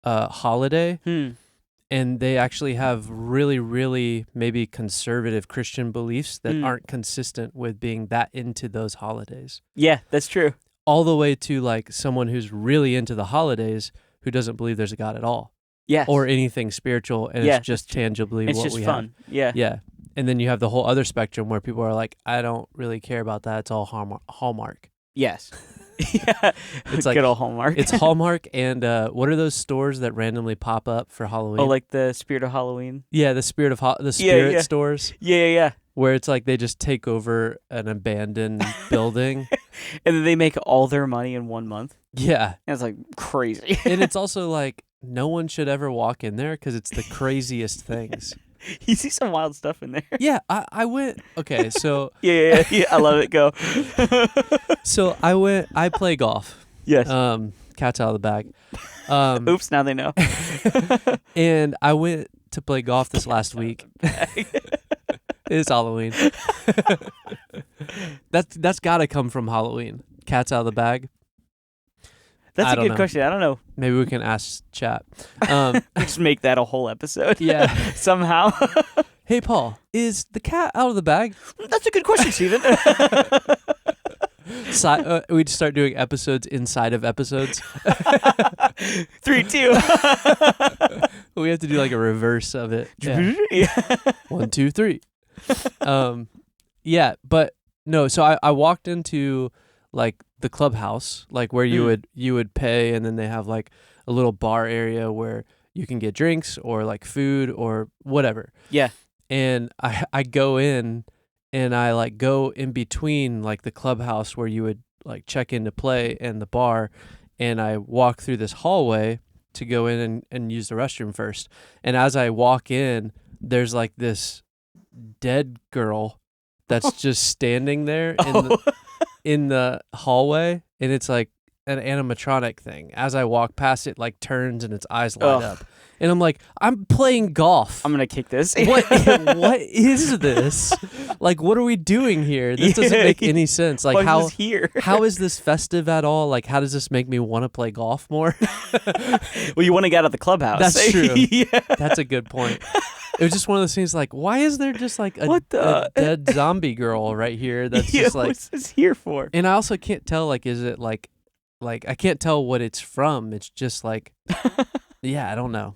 holiday and they actually have really, really maybe conservative Christian beliefs that aren't consistent with being that into those holidays. Yeah, that's true. All the way to like someone who's really into the holidays who doesn't believe there's a God at all. Yes. Or anything spiritual, and Yeah, it's just tangibly it's what just we fun. have. Yeah. Yeah. And then you have the whole other spectrum where people are like, I don't really care about that. It's all Hallmark. Yes. Yeah. It's like good old Hallmark. It's Hallmark, and what are those stores that randomly pop up for Halloween? Oh, like the Spirit of Halloween. Yeah, the Spirit of the Spirit yeah. stores, Yeah. where it's like they just take over an abandoned building. And then they make all their money in 1 month. Yeah. And it's like crazy. And it's also like no one should ever walk in there because it's the craziest things. You see some wild stuff in there. Yeah, I went. Okay, so Yeah. I love it. Go. I play golf. Yes. Cat's out of the bag. Oops, now they know. And I went to play golf this last week. It's Halloween. That's got to come from Halloween. Cat's out of the bag. That's I a don't good know. question. I don't know. Maybe we can ask chat. Just make that a whole episode. Yeah. Somehow. Hey, Paul, is the cat out of the bag? That's a good question, Steven. We'd start doing episodes inside of episodes. 3, 2. We have to do like a reverse of it. Yeah. 1, 2, 3. Yeah, but no. So I walked into like the clubhouse, like where you would pay, and then they have like a little bar area where you can get drinks or like food or whatever. Yeah. And I go in, and I like go in between like the clubhouse where you would like check in to play and the bar, and I walk through this hallway to go in and use the restroom first. And as I walk in, there's like this dead girl that's just standing there in the hallway, and it's like an animatronic thing. As I walk past, it like turns and its eyes light up. And I'm like, I'm playing golf. I'm going to kick this. What is this? Like, what are we doing here? This doesn't make any sense. Like, Why is this here? How is this festive at all? Like, how does this make me want to play golf more? Well, you want to get out of the clubhouse. That's true. Yeah. That's a good point. It was just one of those things like, why is there just like a dead zombie girl right here that's just like... What's this here for? And I also can't tell, like, is it like I can't tell what it's from. It's just like, yeah, I don't know.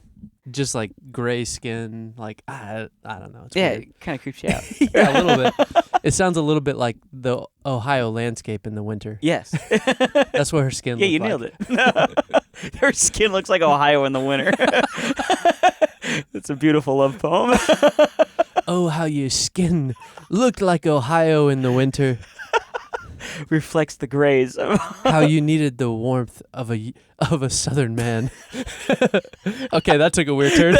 Just like gray skin, like I don't know. It's weird. It kind of creeps you out. Yeah, a little bit. It sounds a little bit like the Ohio landscape in the winter. Yes. That's what her skin Yeah, looked you like. nailed it. Her skin looks like Ohio in the winter. It's a beautiful love poem. Oh, how your skin looked like Ohio in the winter. Reflects the grays. How you needed the warmth of a southern man. Okay, that took a weird turn.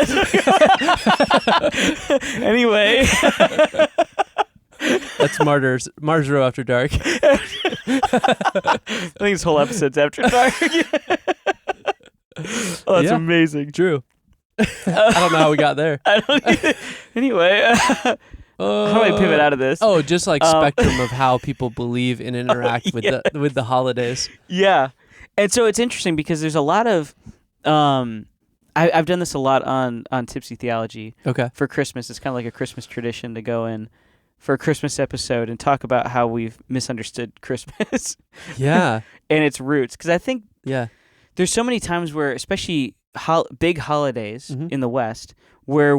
Anyway. That's Martyr's Row After Dark. I think this whole episode's after dark. Oh, that's amazing. True. I don't know how we got there. I don't either. Anyway, how do I pivot out of this? Oh, just like spectrum of how people believe and interact with the holidays. Yeah. And so it's interesting because there's a lot of I've done this a lot on Tipsy Theology. Okay. For Christmas. It's kind of like a Christmas tradition to go in for a Christmas episode and talk about how we've misunderstood Christmas. Yeah. And its roots. Because I think there's so many times where, especially big holidays in the West, where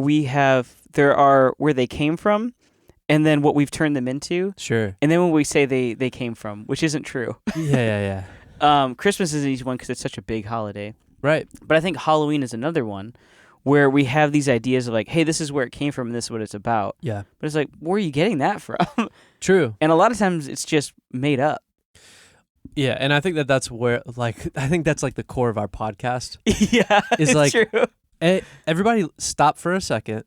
there are where they came from, and then what we've turned them into. Sure. And then when we say they came from, which isn't true. Yeah. Christmas is an easy one because it's such a big holiday. Right. But I think Halloween is another one where we have these ideas of like, hey, this is where it came from and this is what it's about. Yeah. But it's like, where are you getting that from? True. And a lot of times it's just made up. Yeah, and I think that's where, like, I think that's like the core of our podcast. Yeah, is it's like, true. Hey, everybody stop for a second.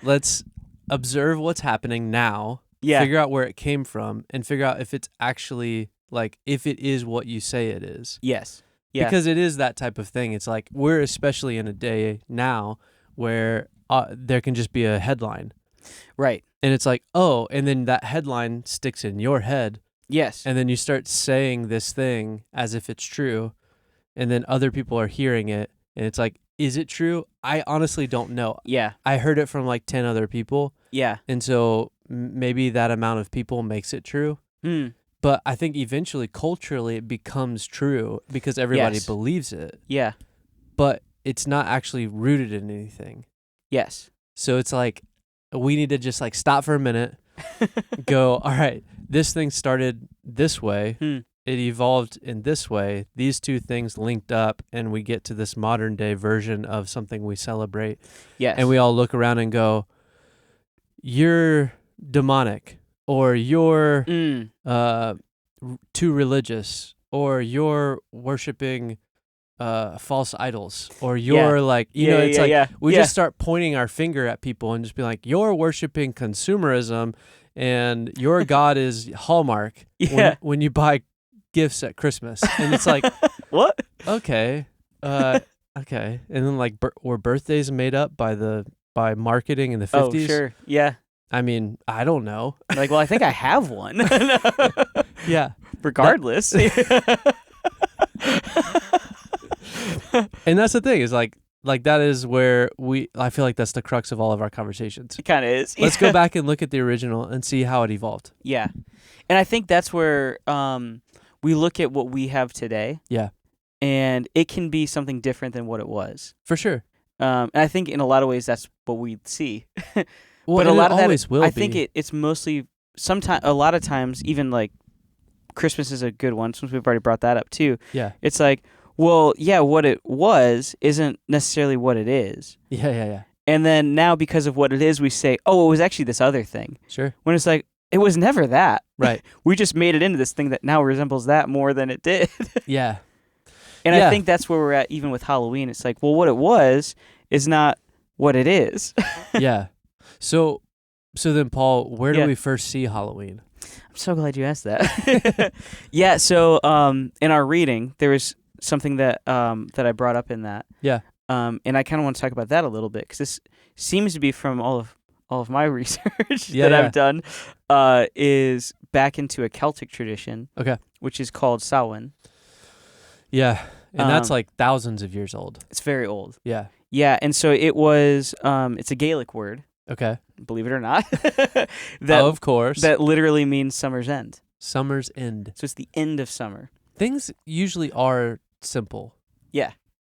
Let's observe what's happening now. Yeah. Figure out where it came from and figure out if it's actually, like, if it is what you say it is. Yes. Yeah. Because it is that type of thing. It's like, we're especially in a day now where there can just be a headline. Right. And it's like, oh, and then that headline sticks in your head. Yes. And then you start saying this thing as if it's true, and then other people are hearing it, and it's like, is it true? I honestly don't know. Yeah. I heard it from like 10 other people. Yeah. And so maybe that amount of people makes it true. But I think eventually, culturally, it becomes true because everybody believes it. Yeah. But it's not actually rooted in anything. Yes. So it's like, we need to just like stop for a minute, go, all right, this thing started this way. It evolved in this way. These two things linked up, and we get to this modern day version of something we celebrate. Yes. And we all look around and go, you're demonic, or you're too religious, or you're worshiping false idols, or you're like, you know, it's we just start pointing our finger at people and just be like, you're worshiping consumerism and your God is Hallmark when you buy gifts at Christmas. And it's like, What? okay. Okay. And then like were birthdays made up by marketing in the 50s? Oh, sure. Yeah. I mean, I don't know. Like, well, I think I have one. Yeah. Regardless. And that's the thing is like that is where I feel like that's the crux of all of our conversations. It kind of is. Let's go back and look at the original and see how it evolved. Yeah. And I think that's where we look at what we have today. Yeah. And it can be something different than what it was. For sure. And I think in a lot of ways that's what we see. Well, but a lot of always that, will I be. think it's mostly a lot of times, even like Christmas is a good one since we've already brought that up too. Yeah. It's like, well, yeah, what it was isn't necessarily what it is. Yeah. And then now because of what it is, we say, oh, it was actually this other thing. Sure. When it's like, it was never that. Right. We just made it into this thing that now resembles that more than it did. Yeah. And Yeah. I think that's where we're at even with Halloween. It's like, well, what it was is not what it is. Yeah. So then, Paul, where do Yeah. we first see Halloween? I'm so glad you asked that. Yeah, so in our reading, there was something that I brought up in that. Yeah. And I kind of want to talk about that a little bit because this seems to be from all of my research Yeah, that yeah. I've done is back into a Celtic tradition. Okay. Which is called Samhain. Yeah. And that's Um, like thousands of years old. It's very old. Yeah. Yeah, and so it was it's a Gaelic word, Okay. believe it or not. Of course. That literally means summer's end. Summer's end. So it's the end of summer. Things usually are simple. Yeah.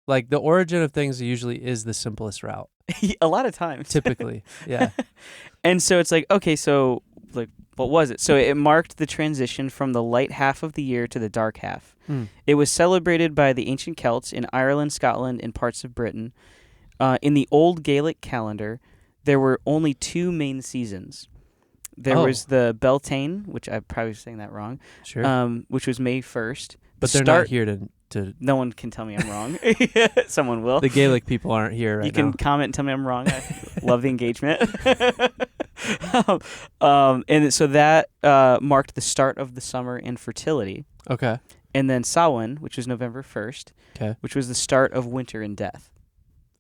Like the origin of things usually is the simplest route. A lot of times. Typically. Yeah. And so it's like, okay, so like what was it? So it marked the transition from the light half of the year to the dark half. It was celebrated by the ancient Celts in Ireland, Scotland, and parts of Britain. In the old Gaelic calendar, there were only two main seasons. There was the Beltane, which I'm probably saying that wrong, Sure. which was May 1st. But they're not here to. No one can tell me I'm wrong. Someone will. The Gaelic people aren't here right You can now. comment and tell me I'm wrong. I love the engagement. And so that marked the start of the summer and fertility. Okay. And then Samhain, which was November 1st, Okay. which was the start of winter and death.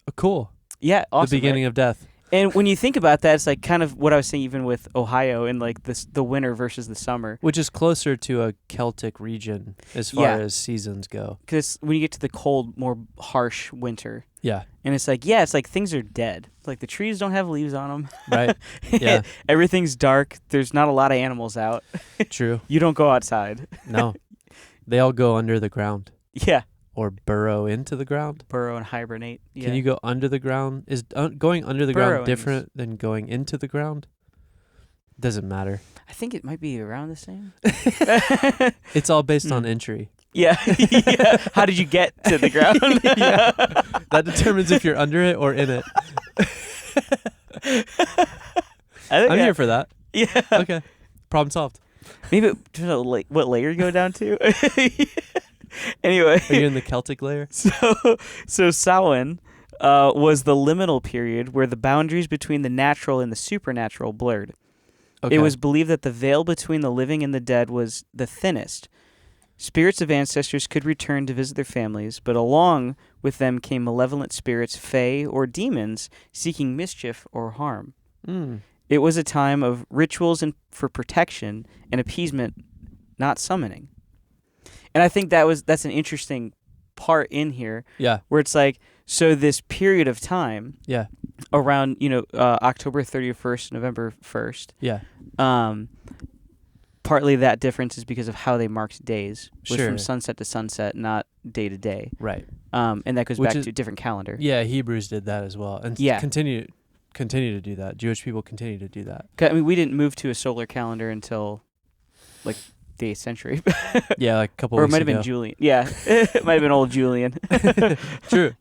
Oh, cool. Yeah, awesome. The beginning of death. And when you think about that, it's like kind of what I was saying even with Ohio and like the winter versus the summer. Which is closer to a Celtic region as far as seasons go. Because when you get to the cold, more harsh winter, Yeah. and it's like things are dead. Like the trees don't have leaves on them. Right. Yeah. Everything's dark. There's not a lot of animals out. True. You don't go outside. No. They all go under the ground Yeah. or burrow into the ground. Burrow and hibernate. Yeah. Can you go under the ground? Is going under the Burrowing ground different than going into the ground? Doesn't matter. I think it might be around the same. It's all based on entry. Yeah. Yeah. How did you get to the ground? Yeah. That determines if you're under it or in it. I'm here for that. Yeah. Okay. Problem solved. Maybe what layer you go down to? Anyway. Are you in the Celtic layer? So Samhain was the liminal period where the boundaries between the natural and the supernatural blurred. Okay. It was believed that the veil between the living and the dead was the thinnest. Spirits of ancestors could return to visit their families, but along with them came malevolent spirits, fae, or demons seeking mischief or harm. It was a time of rituals and for protection and appeasement, not summoning. And I think that's an interesting part in here. Yeah. Where it's like, so this period of time. Yeah. Around, October 31st, November 1st. Yeah. Partly that difference is because of how they marked days. Was Sure. from sunset to sunset, not day to day. Right. And that goes back to a different calendar. Yeah, Hebrews did that as well. And continue to do that. Jewish people continue to do that. I mean, we didn't move to a solar calendar until, like, the 8th century. Yeah, like a couple or weeks it might have been Julian. Yeah, it might have been old Julian. True.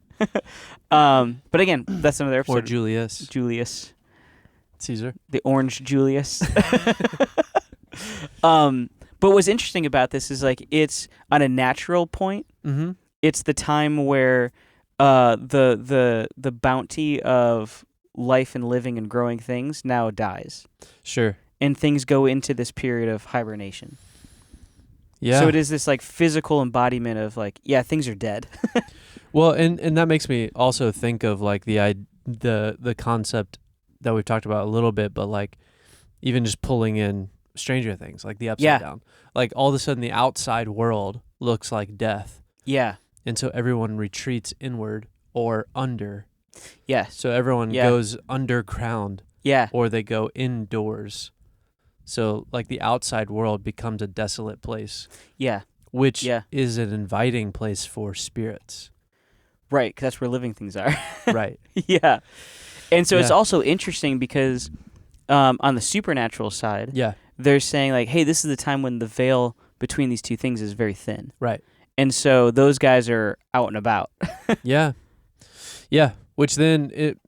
But again, that's another episode. Or Julius. Caesar. The orange Julius. But what's interesting about this is, like, it's on a natural point. Mm-hmm. It's the time where the bounty of life and living and growing things now dies. Sure. And things go into this period of hibernation. Yeah. So it is this like physical embodiment of like, yeah, things are dead. Well, and that makes me also think of like the concept that we've talked about a little bit, but like even just pulling in Stranger Things, like the upside down. Like all of a sudden the outside world looks like death. Yeah. And so everyone retreats inward or under. Yeah. So everyone goes underground. Yeah. Or they go indoors. So like the outside world becomes a desolate place. Yeah. Which is an inviting place for spirits. Right, because that's where living things are. Right. Yeah. And so it's also interesting because on the supernatural side, they're saying like, hey, this is the time when the veil between these two things is very thin. Right. And so those guys are out and about. Yeah. Which then it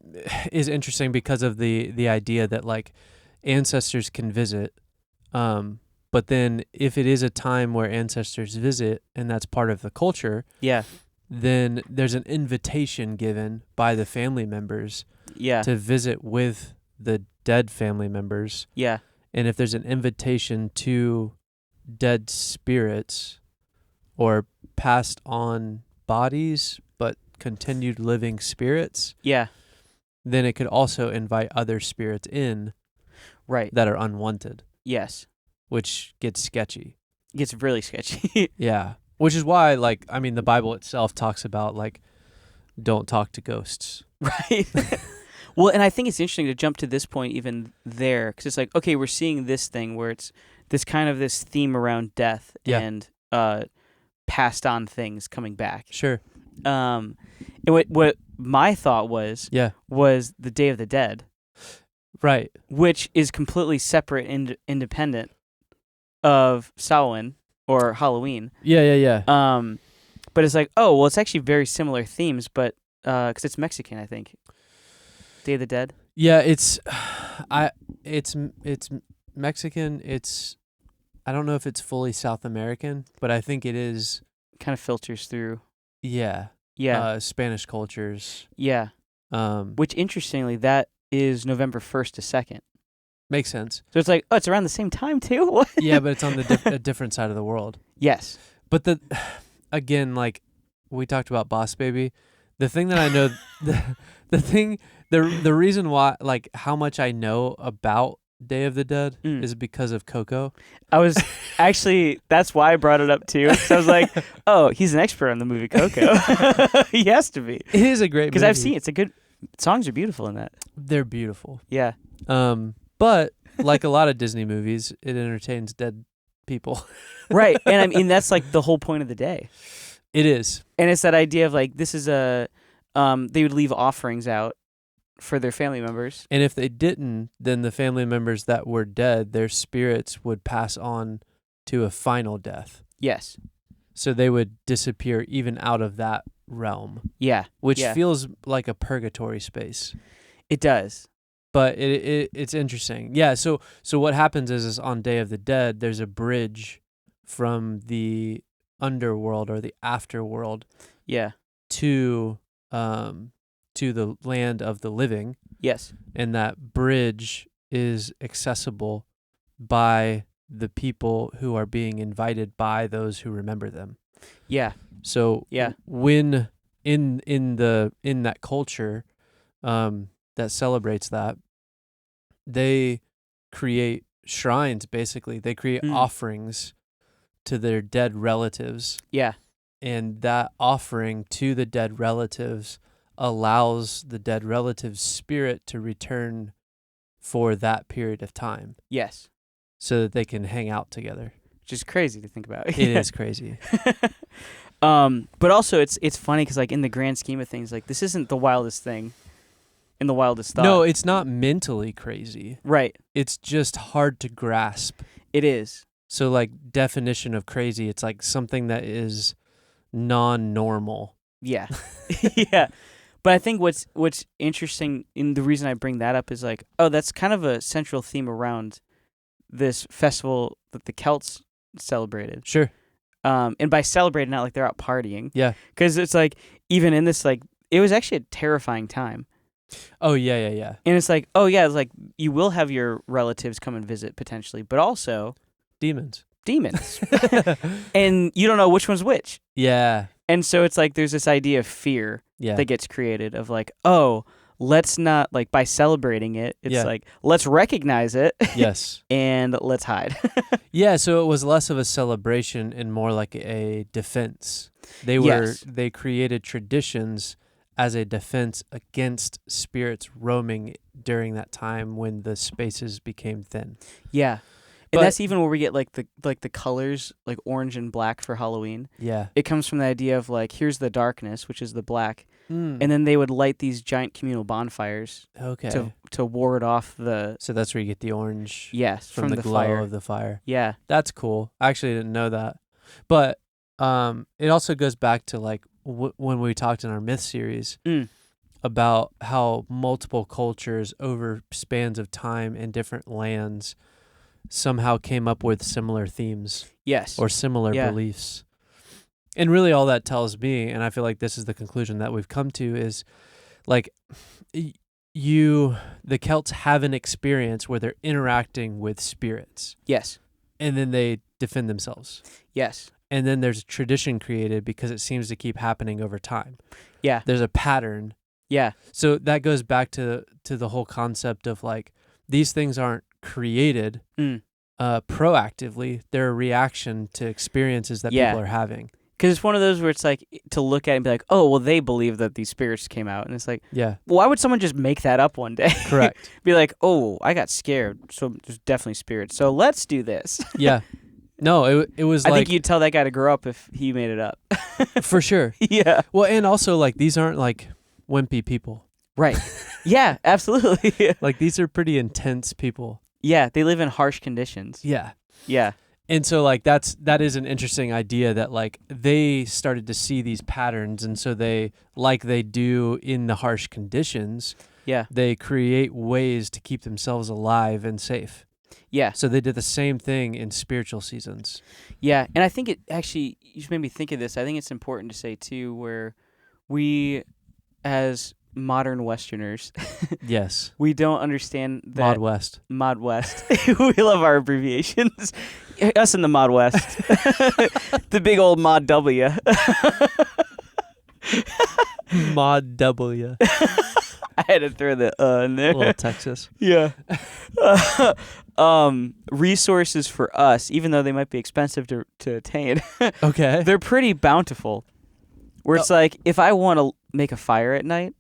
is interesting because of the idea that like ancestors can visit. But then if it is a time where ancestors visit and that's part of the culture, then there's an invitation given by the family members to visit with the dead family members. Yeah. And if there's an invitation to dead spirits or passed on bodies but continued living spirits, then it could also invite other spirits in that are unwanted. Yes. Which gets sketchy. It gets really sketchy. Yeah. Which is why, like, I mean, the Bible itself talks about, like, don't talk to ghosts. Right. Well, and I think it's interesting to jump to this point even there, because it's like, okay, we're seeing this thing where it's this kind of this theme around death and passed on things coming back. Sure. And what my thought was the Day of the Dead. Right. Which is completely separate and independent of Samhain or Halloween. Yeah. But it's like, oh, well, it's actually very similar themes, but because it's Mexican, I think. Day of the Dead. Yeah, it's Mexican. I don't know if it's fully South American, but I think it is. Kind of filters through. Yeah. Spanish cultures. Yeah. Which interestingly, that is November 1st to 2nd. Makes sense. So it's like, oh, it's around the same time too? What? Yeah, but it's on a different side of the world. Yes. But again, like we talked about Boss Baby, the thing that I know, the reason why, like how much I know about Day of the Dead is because of Coco. I was actually, that's why I brought it up too. So I was like, oh, he's an expert on the movie Coco. He has to be. It is a great movie. Because I've seen it. It's a good, songs are beautiful in that. They're beautiful. Yeah. But like a lot of Disney movies, it entertains dead people. Right. And I mean, that's like the whole point of the day. It is. And it's that idea of like, this is they would leave offerings out for their family members. And if they didn't, then the family members that were dead, their spirits would pass on to a final death. Yes. So they would disappear even out of that realm. Yeah. Which feels like a purgatory space. It does. But it's interesting. Yeah, so what happens is on Day of the Dead, there's a bridge from the underworld or the afterworld to the land of the living. Yes. And that bridge is accessible by the people who are being invited by those who remember them. Yeah. So when in that culture that celebrates that, they create shrines, basically. They create offerings to their dead relatives. Yeah. And that offering to the dead relatives allows the dead relative's spirit to return for that period of time. Yes. So that they can hang out together. Which is crazy to think about. It is crazy. But also it's funny because like in the grand scheme of things, like this isn't the wildest thing in the wildest thought. No, it's not mentally crazy. Right. It's just hard to grasp. It is. So like definition of crazy, it's like something that is non-normal. Yeah. Yeah. But I think what's interesting, and the reason I bring that up is like, oh, that's kind of a central theme around this festival that the Celts celebrated. Sure. And by celebrating, not like they're out partying. Yeah. Because it's like, even in this, like, it was actually a terrifying time. Oh, yeah. And it's like, oh, yeah, it's like, you will have your relatives come and visit, potentially, but also... Demons. demons. And you don't know which one's which. Yeah. And so it's like there's this idea of fear Yeah. that gets created of like, oh, let's not, like, by celebrating it, it's like, let's recognize it Yes. and let's hide. Yeah, so it was less of a celebration and more like a defense. They created traditions as a defense against spirits roaming during that time when the spaces became thin. Yeah. But- And that's even where we get like the colors, like orange and black for Halloween. Yeah. It comes from the idea of like, here's the darkness, which is the black, Mm. and then they would light these giant communal bonfires Okay. to ward off the So that's where you get the orange from the the glow fire. of the fire. Yeah. That's cool. I actually didn't know that. But it also goes back to like when we talked in our myth series about how multiple cultures over spans of time in different lands somehow came up with similar themes Yes. or similar beliefs. And really all that tells me, and I feel like this is the conclusion that we've come to, is like the Celts have an experience where they're interacting with spirits. Yes. And then they defend themselves. Yes. And then there's a tradition created because it seems to keep happening over time. Yeah. There's a pattern. Yeah. So that goes back to the whole concept of like, these things aren't created proactively. They're a reaction to experiences that people are having. Because it's one of those where it's like to look at it and be like, oh, well, they believe that these spirits came out. And it's like, yeah, why would someone just make that up one day? Correct. Be like, oh, I got scared, so there's definitely spirits. So let's do this. Yeah. No, it was I like... think you'd tell that guy to grow up if he made it up. For sure. Yeah. Well, and also, like, these aren't, like, wimpy people. Right. Yeah, absolutely. Like, these are pretty intense people. Yeah, they live in harsh conditions. Yeah. Yeah. And so, like, that is an interesting idea that, like, they started to see these patterns, and so they, like they do in the harsh conditions, they create ways to keep themselves alive and safe. Yeah. So they did the same thing in spiritual seasons. Yeah, and I think it actually, you just made me think of this. I think it's important to say, too, where we, as modern Westerners, yes, we don't understand that... Mod West. Mod West. We love our abbreviations. Us in the Mod West. The big old Mod W. Mod W. I had to throw the in there. Little Texas. Yeah. Resources for us, even though they might be expensive to attain, okay, they're pretty bountiful. Where it's like, if I want to make a fire at night,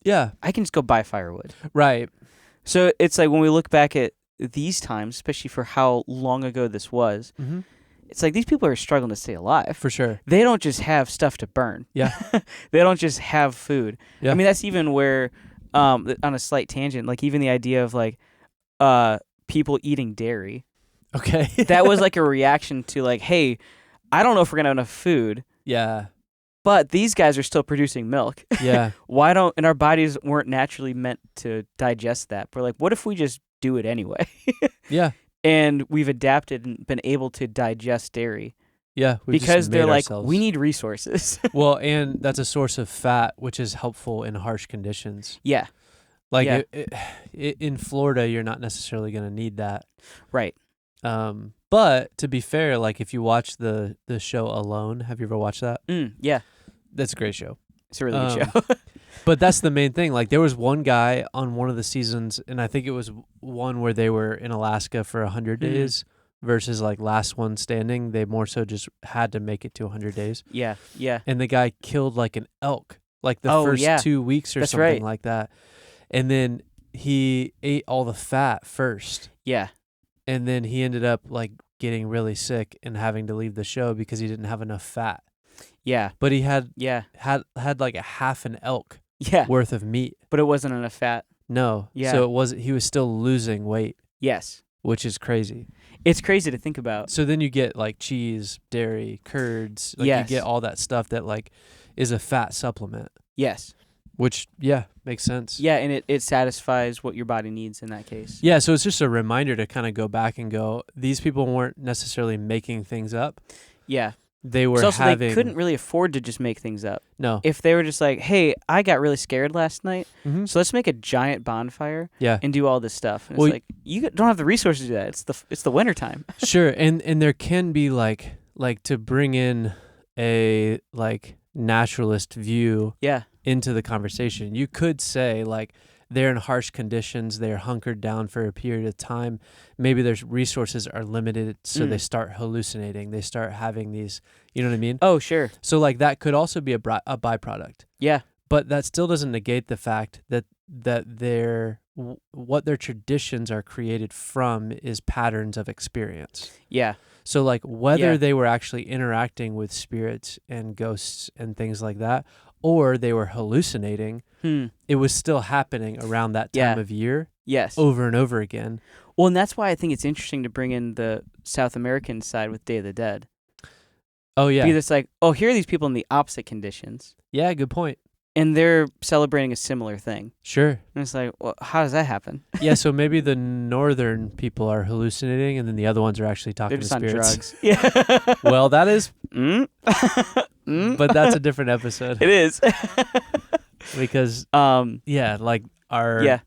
I can just go buy firewood. Right. So it's like when we look back at these times, especially for how long ago this was, it's like these people are struggling to stay alive. For sure. They don't just have stuff to burn. Yeah. They don't just have food. Yeah. I mean, that's even where, on a slight tangent, like even the idea of like people eating dairy. Okay. That was like a reaction to like, hey, I don't know if we're going to have enough food. Yeah. But these guys are still producing milk. Yeah. And our bodies weren't naturally meant to digest that. We're like, what if we just do it anyway? Yeah. And we've adapted and been able to digest dairy. Yeah. Because they're like, ourselves. we need resources. Well, and that's a source of fat, which is helpful in harsh conditions. Yeah. Like in Florida, you're not necessarily going to need that. Right. But to be fair, like if you watch the show Alone, have you ever watched that? Yeah. That's a great show. It's a really good show. But that's the main thing. Like there was one guy on one of the seasons, and I think it was one where they were in Alaska for 100 days versus like Last One Standing. They more so just had to make it to 100 days. Yeah. Yeah. And the guy killed like an elk, like the first 2 weeks or That's something right. like that. And then he ate all the fat first. Yeah. And then he ended up like getting really sick and having to leave the show because he didn't have enough fat. Yeah. But he had like a half an elk worth of meat. But it wasn't enough fat. No. Yeah. So he was still losing weight. Yes. Which is crazy. It's crazy to think about. So then you get like cheese, dairy, curds. Like you get all that stuff that like is a fat supplement. Yes. Which, makes sense. Yeah, and it satisfies what your body needs in that case. Yeah, so it's just a reminder to kind of go back and go, these people weren't necessarily making things up. Yeah. they were 'Cause also having... they couldn't really afford to just make things up. No. If they were just like, hey, I got really scared last night, Mm-hmm. so let's make a giant bonfire Yeah. and do all this stuff. And Well, it's like, you don't have the resources to do that. It's the winter time. Sure, and there can be like to bring in a like naturalist view Yeah. into the conversation. You could say like they're in harsh conditions, they're hunkered down for a period of time. Maybe their resources are limited, so they start hallucinating. They start having these, you know what I mean? Oh, sure. So like that could also be a byproduct. Yeah. But that still doesn't negate the fact that what their traditions are created from is patterns of experience. Yeah. So like whether they were actually interacting with spirits and ghosts and things like that, or they were hallucinating, it was still happening around that time of year. Yes. Over and over again. Well, and that's why I think it's interesting to bring in the South American side with Day of the Dead. Oh, yeah. Because it's like, oh, here are these people in the opposite conditions. Yeah, good point. And they're celebrating a similar thing. Sure. And it's like, well, how does that happen? Yeah, so maybe the northern people are hallucinating, and then the other ones are actually talking to spirits. They're just on drugs. Yeah. Well, that is... But that's a different episode. It is. Because, like our... Yeah.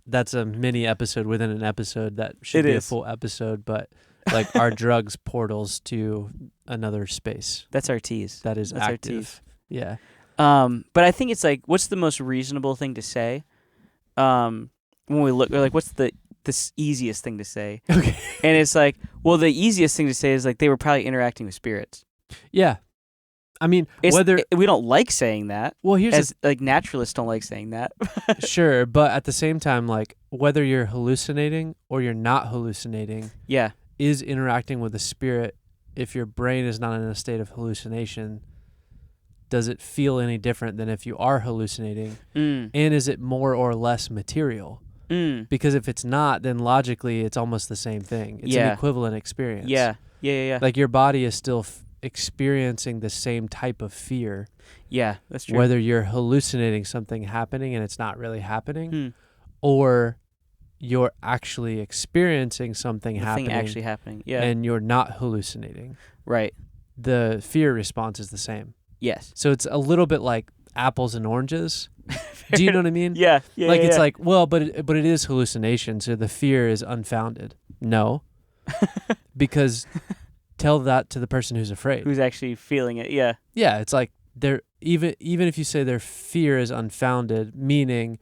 That's a mini episode within an episode that should be a full episode, but like our drugs portals to another space. That's our tease. That's active. Our tease. Yeah. But I think it's like, what's the most reasonable thing to say? When we look, we're like, what's the easiest thing to say? Okay. And it's like, well, the easiest thing to say is like they were probably interacting with spirits. Yeah. I mean, we don't like saying that. Well, like naturalists don't like saying that. Sure, but at the same time, like whether you're hallucinating or you're not hallucinating, is interacting with a spirit. If your brain is not in a state of hallucination, does it feel any different than if you are hallucinating? And is it more or less material? Because if it's not, then logically it's almost the same thing. It's an equivalent experience. Yeah. Like your body is still experiencing the same type of fear. Yeah, that's true. Whether you're hallucinating something happening and it's not really happening, or you're actually experiencing something happening. Thing actually happening. Yeah. And you're not hallucinating. Right. The fear response is the same. Yes. So it's a little bit like apples and oranges. Do you know what I mean? Yeah. It's like, well, but it is hallucination, so the fear is unfounded. No. Because tell that to the person who's afraid. Who's actually feeling it, yeah. Yeah, it's like they're even if you say their fear is unfounded, meaning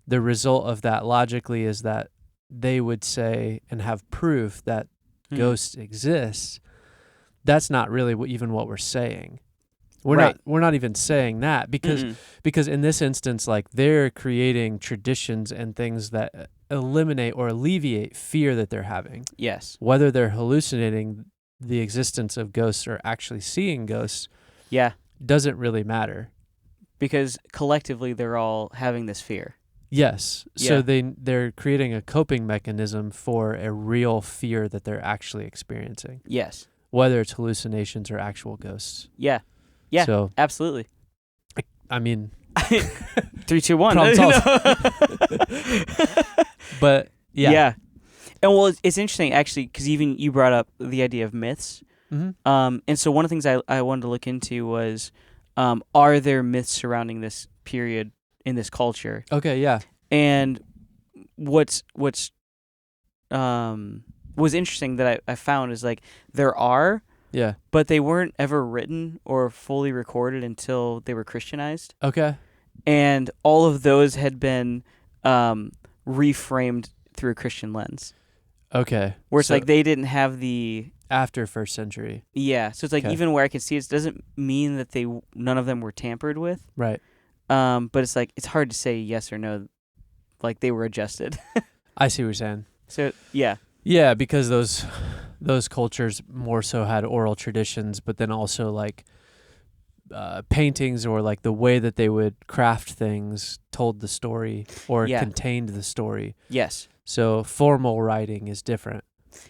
the result of that logically is that they would say and have proof that ghosts exist. That's not really even what we're saying. We're not even saying that because in this instance, like they're creating traditions and things that eliminate or alleviate fear that they're having. Yes. Whether they're hallucinating the existence of ghosts or actually seeing ghosts, doesn't really matter. Because collectively they're all having this fear. Yes. So they're creating a coping mechanism for a real fear that they're actually experiencing. Yes. Whether it's hallucinations or actual ghosts. Yeah. Yeah. So, absolutely. I mean 3, 2, 1. Problem solved. But yeah. And well, it's interesting actually because even you brought up the idea of myths. And so one of the things I wanted to look into was, are there myths surrounding this period in this culture? Okay, yeah. And what's was interesting that I found is like there are, but they weren't ever written or fully recorded until they were Christianized. Okay. And all of those had been reframed through a Christian lens. Okay. Where it's like they didn't have the... After first century. Yeah. So it's like even where I could see it doesn't mean that none of them were tampered with. Right. But it's like, it's hard to say yes or no. Like they were adjusted. I see what you're saying. So, yeah. Yeah, because those cultures more so had oral traditions, but then also like paintings or like the way that they would craft things told the story or contained the story. Yes. So formal writing is different.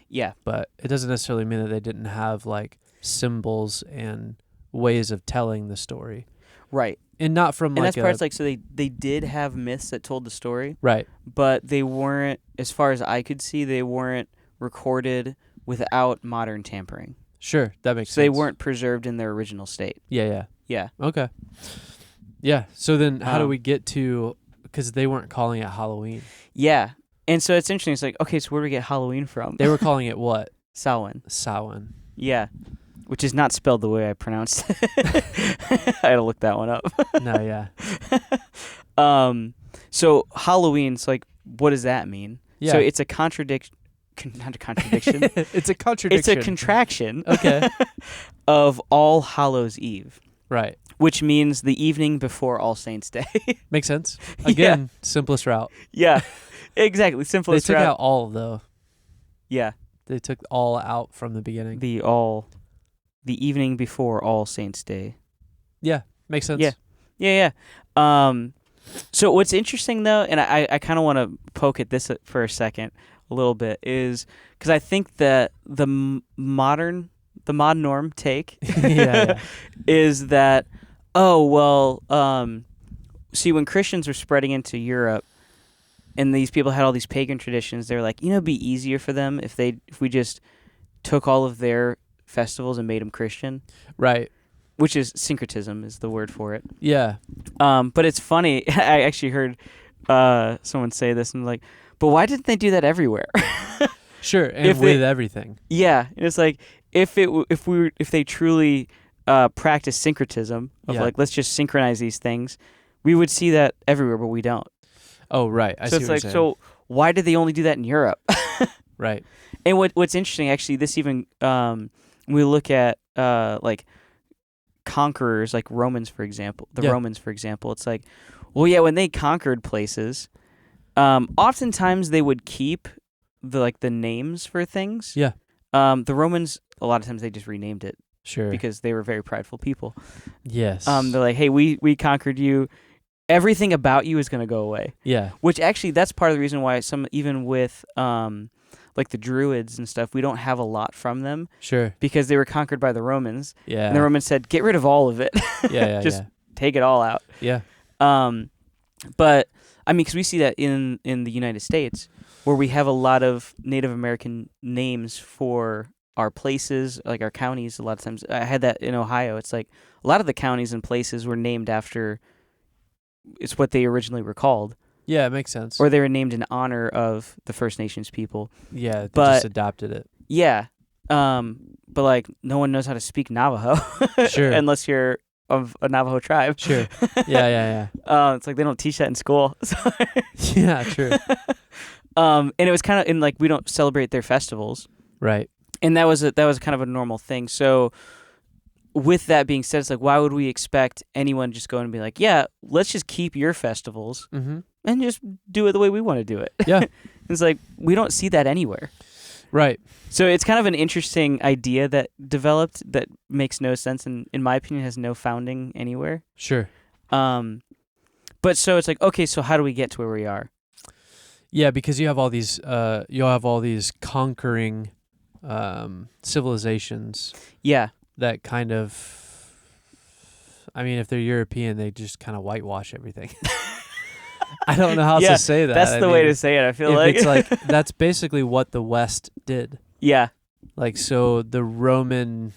Yeah. But it doesn't necessarily mean that they didn't have like symbols and ways of telling the story. Right. And not from and that's part it's like, so they did have myths that told the story. Right. But they weren't, as far as I could see, they weren't recorded without modern tampering. Sure, that makes So sense. they weren't preserved in their original state. Yeah. Yeah. Okay. Yeah. So then, how do Um, we get to? Because they weren't calling it Halloween. Yeah. And so it's interesting. It's like, okay, so where do we get Halloween from? They were calling it what? Samhain. Samhain. Yeah. Which is not spelled the way I pronounced it. I had to look that one up. No, yeah. So Halloween's like, what does that mean? Yeah. So it's a contradiction. Not a contradiction. It's a contradiction. It's a contraction. Okay. Of All Hallows Eve, Right. which means the evening before All Saints' Day. Makes sense. Again, simplest route. Yeah. Exactly. They Simplest took route. out all, though. Yeah. They took all out from the beginning. The evening before All Saints' Day. Yeah. Makes sense. Yeah. So what's interesting though, and I kind of want to poke at this for a second, a little bit, is because I think that the modern norm take Yeah. is that, see, when Christians were spreading into Europe and these people had all these pagan traditions, they're like, it'd be easier for them if we just took all of their festivals and made them Christian. Right. Which is syncretism is the word for it. Yeah. But it's funny. I actually heard someone say this and like, but why didn't they do that everywhere? Sure. And with everything. Yeah, and it's like if they truly practice syncretism of like, let's just synchronize these things, we would see that everywhere, but we don't. Oh, right. I see what you're saying. So why did they only do that in Europe? Right. And what's interesting, actually, this even we look at like conquerors, like Romans, for example. Romans, for example, it's like, well, yeah, when they conquered places, oftentimes they would keep the names for things. Yeah. The Romans, a lot of times they just renamed it. Sure. Because they were very prideful people. Yes. They're like, hey, we conquered you. Everything about you is going to go away. Yeah. Which actually, that's part of the reason why even with like the Druids and stuff, we don't have a lot from them. Sure. Because they were conquered by the Romans. Yeah. And the Romans said, get rid of all of it. Yeah. Just take it all out. Yeah. But I mean, because we see that in the United States, where we have a lot of Native American names for our places, like our counties. A lot of times, I had that in Ohio. It's like a lot of the counties and places were named after. It's what they originally were called. Yeah, it makes sense. Or they were named in honor of the First Nations people. Yeah, they but, just adopted it. Yeah. But like no one knows how to speak Navajo. Sure. Unless you're of a Navajo tribe. Sure. Yeah. It's like they don't teach that in school. Yeah, true. And it was kind of in like we don't celebrate their festivals. Right. And that was kind of a normal thing. So with that being said, it's like, why would we expect anyone just go and be like, yeah, let's just keep your festivals and just do it the way we want to do it. Yeah. It's like, we don't see that anywhere. Right. So it's kind of an interesting idea that developed that makes no sense and, in my opinion, has no founding anywhere. Sure. But so it's like, okay, so how do we get to where we are? Yeah, because you have all these conquering civilizations. Yeah. That kind of, I mean, if they're European, they just kind of whitewash everything. I don't know how to say that. That's the way to say it, I feel like. It's like, that's basically what the West did. Yeah. Like, so the Roman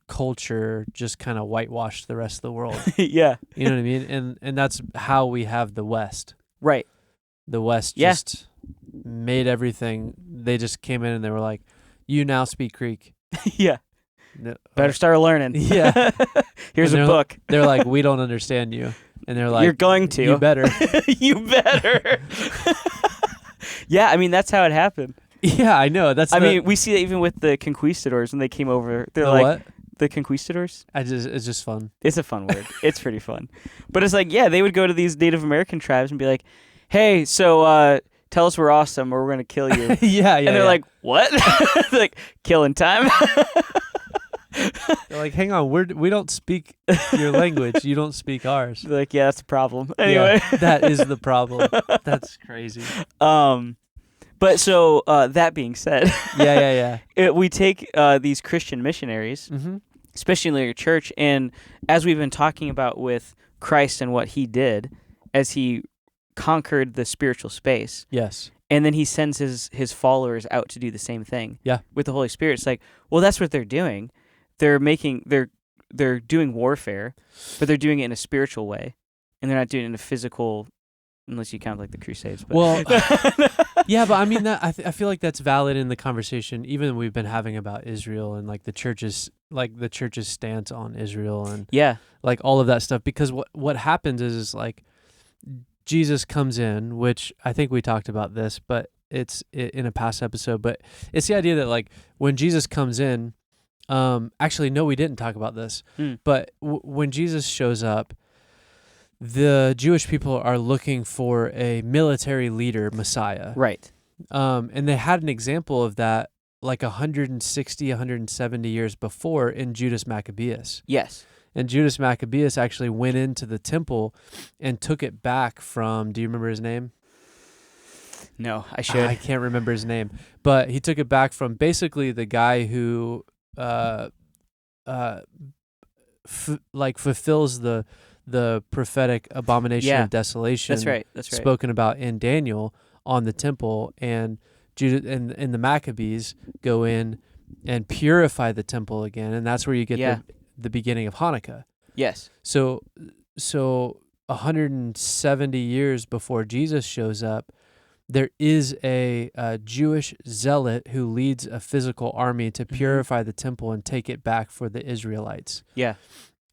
culture just kind of whitewashed the rest of the world. Yeah. You know what I mean? And that's how we have the West. Right. The West just made everything. They just came in and they were like, you now speak Greek. Yeah. No, better start learning. Yeah. Here's a book. They're like, we don't understand you. And they're like, you're going to. You better. You better. Yeah, I mean, that's how it happened. Yeah, I know. I mean, we see that even with the conquistadors when they came over. They're like, what? The conquistadors? It's just fun. It's a fun word. It's pretty fun. But it's like, yeah, they would go to these Native American tribes and be like, hey, so tell us we're awesome or we're going to kill you. Yeah. And they're like, what? Like, killing time? They're like, hang on, we don't speak your language. You don't speak ours. They're like, yeah, that's a problem. Anyway. Yeah, that is the problem. That's crazy. But so that being said, yeah. We take these Christian missionaries, especially in the church, and as we've been talking about with Christ and what he did as he conquered the spiritual space. Yes. And then he sends his followers out to do the same thing. Yeah. With the Holy Spirit. It's like, well, that's what they're doing. they're doing warfare, but they're doing it in a spiritual way, and they're not doing it in a physical, unless you count like the Crusades. But. Well, yeah, but I mean that I feel like that's valid in the conversation even we've been having about Israel and like the church's stance on Israel and yeah, like all of that stuff, because what happens is like Jesus comes in, which I think we talked about this, but it's in a past episode, but it's the idea that like when Jesus comes in, actually no, we didn't talk about this, but when Jesus shows up, the Jewish people are looking for a military leader, Messiah. right. And they had an example of that like 160, 170 years before in Judas Maccabeus. Yes. And Judas Maccabeus actually went into the temple and took it back from, do you remember his name? No, I should. I can't remember his name. But he took it back from basically the guy who fulfills the prophetic abomination of desolation. That's right. Spoken about in Daniel on the temple, and Judas and the Maccabees go in and purify the temple again, and that's where you get the beginning of Hanukkah. Yes. So 170 years before Jesus shows up, there is a Jewish zealot who leads a physical army to purify the temple and take it back for the Israelites. Yeah.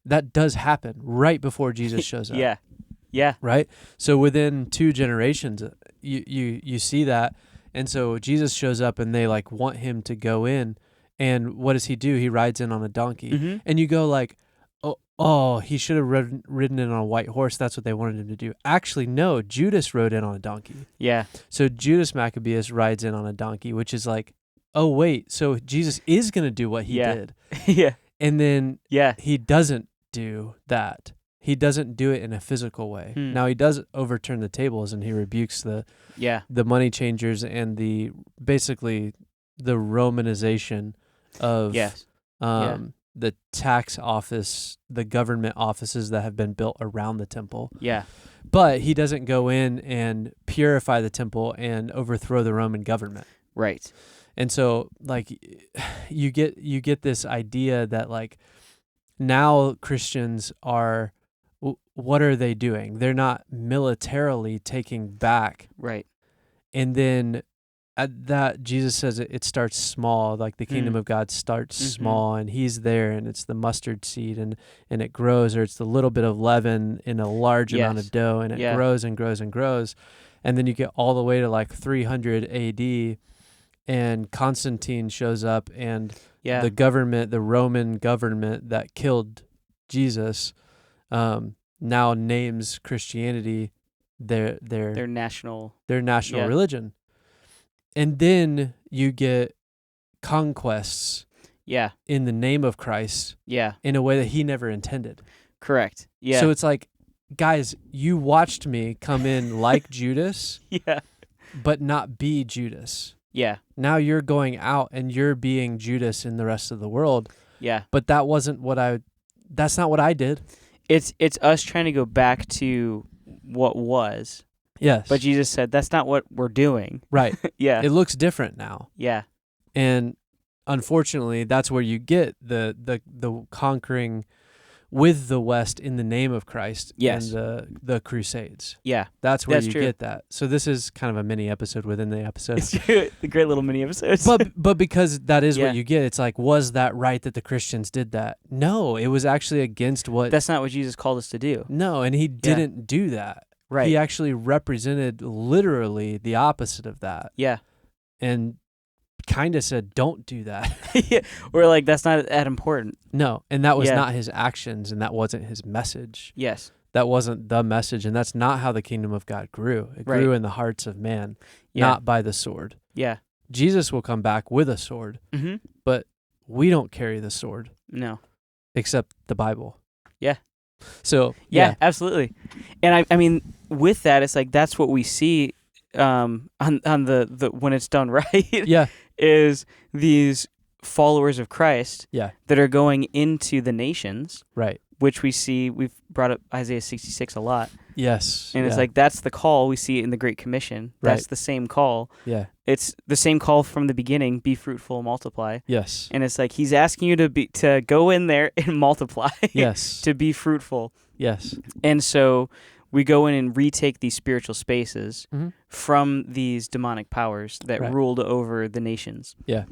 That does happen right before Jesus shows up. Yeah. Yeah. Right? So within 2 generations, you see that. And so Jesus shows up and they like want him to go in. And what does he do? He rides in on a donkey. And you go like, oh, he should have ridden in on a white horse. That's what they wanted him to do. Actually, no, Judas rode in on a donkey. Yeah. So Judas Maccabeus rides in on a donkey, which is like, oh, wait, so Jesus is going to do what he did. Yeah. And then he doesn't do that. He doesn't do it in a physical way. Now, he does overturn the tables and he rebukes the money changers and basically the Romanization of the tax office, the government offices that have been built around the temple. Yeah. But he doesn't go in and purify the temple and overthrow the Roman government. Right. And so like you get this idea that like now Christians are, what are they doing? They're not militarily taking back. Right. And then at that, Jesus says it starts small, like the kingdom of God starts small, and he's there, and it's the mustard seed, and it grows, or it's the little bit of leaven in a large amount of dough, and it grows and grows and grows. And then you get all the way to like 300 AD, and Constantine shows up, and the government, the Roman government that killed Jesus, now names Christianity their national religion. And then you get conquests in the name of Christ in a way that he never intended. Correct. Yeah. So it's like, guys, you watched me come in like Judas, but not be Judas. Yeah. Now you're going out and you're being Judas in the rest of the world. Yeah. But that's not what I did. It's us trying to go back to what was. Yes. But Jesus said, that's not what we're doing. Right. It looks different now. Yeah. And unfortunately, that's where you get the conquering with the West in the name of Christ and the Crusades. Yeah. That's where you get that. So this is kind of a mini episode within the episode. It's the great little mini episodes. But because that is what you get, it's like, was that right that the Christians did that? No, it was actually against what... That's not what Jesus called us to do. No, and he didn't do that. Right. He actually represented literally the opposite of that. Yeah. And kind of said, don't do that. We're like, that's not that important. No. And that was not his actions, and that wasn't his message. Yes. That wasn't the message, and that's not how the kingdom of God grew. It grew in the hearts of man, not by the sword. Yeah. Jesus will come back with a sword, but we don't carry the sword. No. Except the Bible. Yeah. So absolutely. And I mean, with that, it's like that's what we see on the when it's done right. Yeah, is these followers of Christ. Yeah, that are going into the nations. Right. Which we see. We've brought up Isaiah 66 a lot. Yes. And it's like, that's the call. We see it in the Great Commission. That's Right. the same call. Yeah. It's the same call from the beginning, be fruitful, multiply. Yes. And it's like he's asking you to go in there and multiply. Yes. To be fruitful. Yes. And so we go in and retake these spiritual spaces Mm-hmm. from these demonic powers that Right. ruled over the nations. Yeah.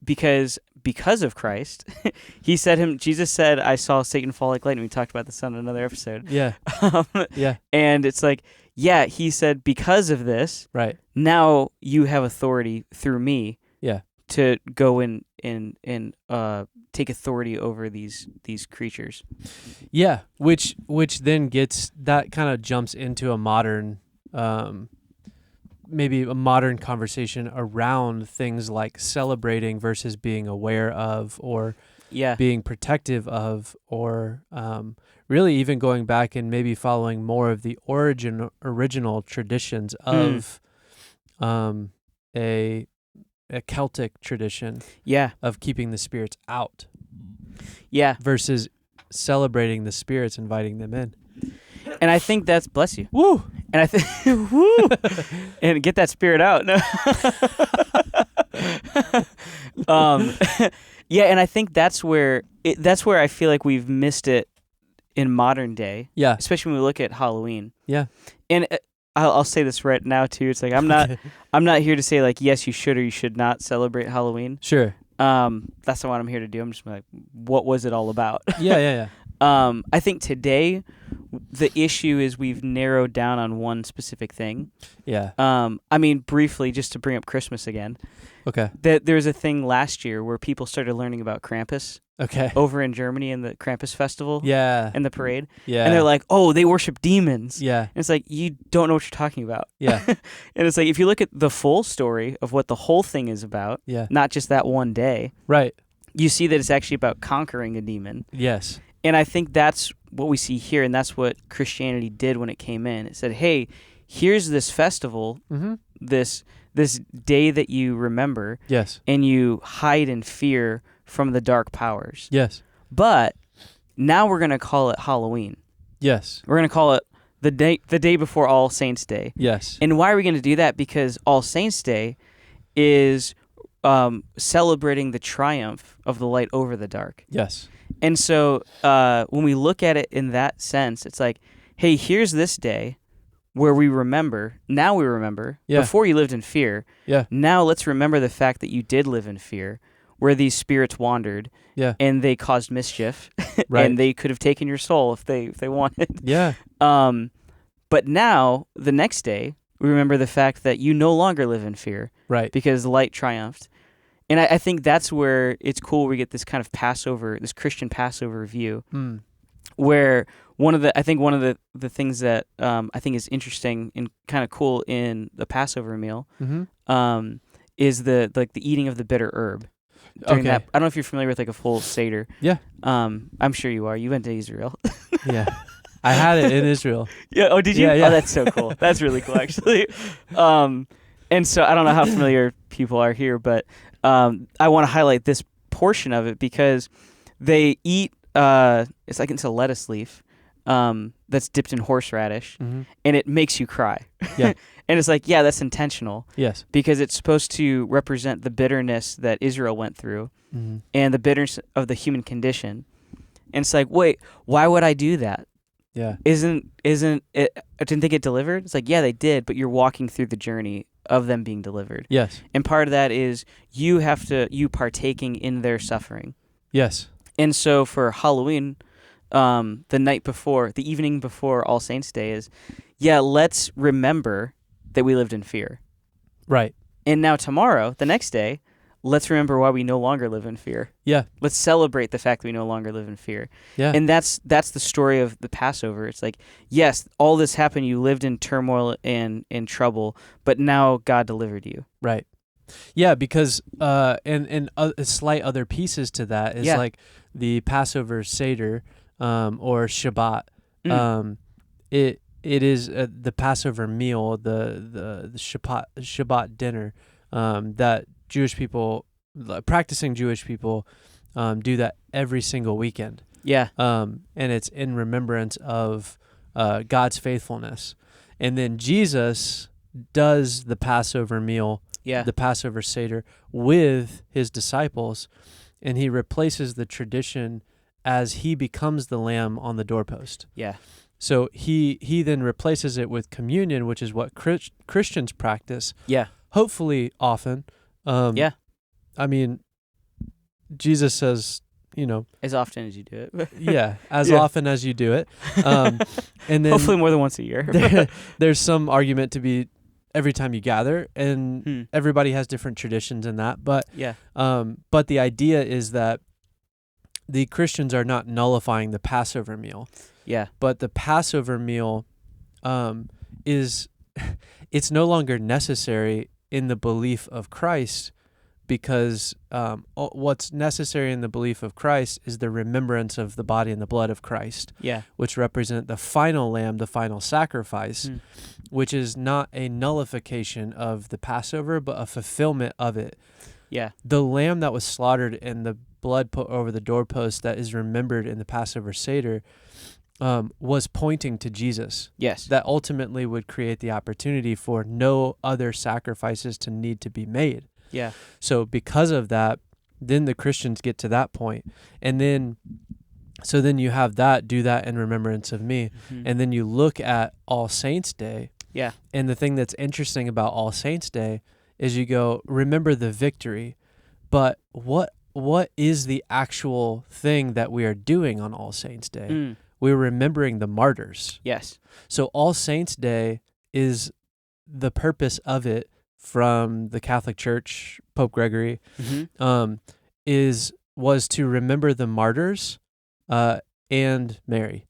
Because of Christ, Jesus said, I saw Satan fall like lightning. We talked about this on another episode. Yeah. Yeah. And it's like, yeah, he said, because of this, Right. now you have authority through me. Yeah. To go in and take authority over these creatures. Yeah, which then kind of jumps into a modern, maybe a modern conversation around things like celebrating versus being aware of, or being protective of, or really even going back and maybe following more of the original traditions of a Celtic tradition of keeping the spirits out. Yeah. Versus celebrating the spirits, inviting them in. And I think that's, bless you. Woo! And I think, woo! And get that spirit out. No. Yeah, and I think that's where I feel like we've missed it in modern day. Yeah. Especially when we look at Halloween. Yeah. And I'll say this right now too. It's like I'm not here to say like yes you should or you should not celebrate Halloween. Sure. That's not what I'm here to do. I'm just like, what was it all about? Yeah. I think today the issue is we've narrowed down on one specific thing. Yeah. I mean, briefly, just to bring up Christmas again. Okay. That there was a thing last year where people started learning about Krampus. Okay. Over in Germany in the Krampus festival. Yeah. And the parade. Yeah. And they're like, oh, they worship demons. Yeah. And it's like, you don't know what you're talking about. Yeah. And it's like, if you look at the full story of what the whole thing is about, not just that one day, right, you see that it's actually about conquering a demon. Yes. And I think that's what we see here, and that's what Christianity did when it came in. It said, hey, here's this festival, this day that you remember, yes, and you hide in fear from the dark powers. Yes. But now we're going to call it Halloween. Yes. We're going to call it the day before All Saints Day. Yes. And why are we going to do that? Because All Saints Day is celebrating the triumph of the light over the dark. Yes. And so when we look at it in that sense, it's like, hey, here's this day where we remember. Now we remember. Yeah. Before you lived in fear. Yeah. Now let's remember the fact that you did live in fear, where these spirits wandered. Yeah. And they caused mischief. Right. And they could have taken your soul if they wanted. Yeah. But now, the next day, we remember the fact that you no longer live in fear. Right. Because the light triumphed. And I think that's where it's cool we get this kind of Passover, this Christian Passover view, where one of the things that I think is interesting and kind of cool in the Passover meal is the eating of the bitter herb. During that, I don't know if you're familiar with like a full Seder. Yeah. I'm sure you are. You went to Israel. Yeah. I had it in Israel. Yeah. Oh, did you? Yeah. Oh, that's so cool. That's really cool, actually. And so I don't know how familiar people are here, but I want to highlight this portion of it because they eat. It's a lettuce leaf that's dipped in horseradish, and it makes you cry. Yeah. And it's like, yeah, that's intentional. Yes. Because it's supposed to represent the bitterness that Israel went through and the bitterness of the human condition. And it's like, wait, why would I do that? Yeah. Isn't it? Didn't they get delivered? It's like, yeah, they did, but you're walking through the journey of them being delivered. Yes. And part of that is you partaking in their suffering. Yes. And so for Halloween, the evening before All Saints Day is, let's remember that we lived in fear. Right. And now tomorrow, the next day, let's remember why we no longer live in fear. Yeah. Let's celebrate the fact that we no longer live in fear. Yeah. And that's the story of the Passover. It's like, yes, all this happened. You lived in turmoil and in trouble, but now God delivered you. Right. Yeah, because and slight other pieces to that is like the Passover Seder or Shabbat. It is the Passover meal, the Shabbat dinner that Jewish people, practicing Jewish people, do that every single weekend. Yeah. And it's in remembrance of God's faithfulness. And then Jesus does the Passover meal, Yeah. the Passover Seder, with his disciples, and he replaces the tradition as he becomes the lamb on the doorpost. Yeah. So he then replaces it with communion, which is what Christians practice, Yeah. hopefully often. Yeah. I mean, Jesus says, As often as you do it. yeah, as Yeah. often as you do it. And then Hopefully more than once a year. there's some argument to be every time you gather, and Hmm. everybody has different traditions in that. But Yeah. but the idea is that the Christians are not nullifying the Passover meal, Yeah. but the Passover meal is it's no longer necessary in the belief of Christ, because what's necessary in the belief of Christ is the remembrance of the body and the blood of Christ, Yeah. which represent the final lamb, the final sacrifice, Hmm. which is not a nullification of the Passover, but a fulfillment of it. Yeah. The lamb that was slaughtered and the blood put over the doorpost that is remembered in the Passover Seder was pointing to Jesus. Yes. That ultimately would create the opportunity for no other sacrifices to need to be made. Yeah. So because of that, then the Christians get to that point. And then, so then you have that, do that in remembrance of me. Mhm. And then you look at All Saints Day. Yeah. And the thing that's interesting about All Saints Day is you go, remember the victory, but what is the actual thing that we are doing on All Saints Day? Mm. We're remembering the martyrs. Yes. So All Saints Day is the purpose of it from the Catholic Church, Pope Gregory, Mm-hmm. was to remember the martyrs and Mary.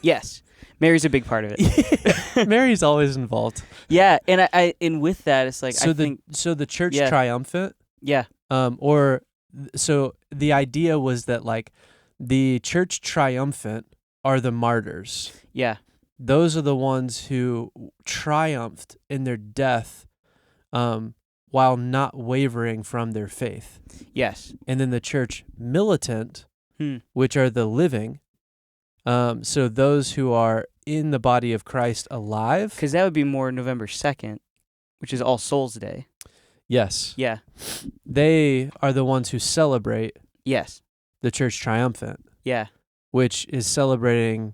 Yes. Mary's a big part of it. Mary's always involved. Yeah, and and with that, it's like So I think the Church Yeah. Triumphant, yeah, so the idea was that like the Church Triumphant are the martyrs. yeah, Those are the ones who triumphed in their death while not wavering from their faith. yes, And then the Church Militant, hmm. which are the living, so those who are in the body of Christ alive. Because that would be more November 2nd, which is All Souls Day. Yes. Yeah. They are the ones who celebrate Yes. the Church Triumphant, Yeah. which is celebrating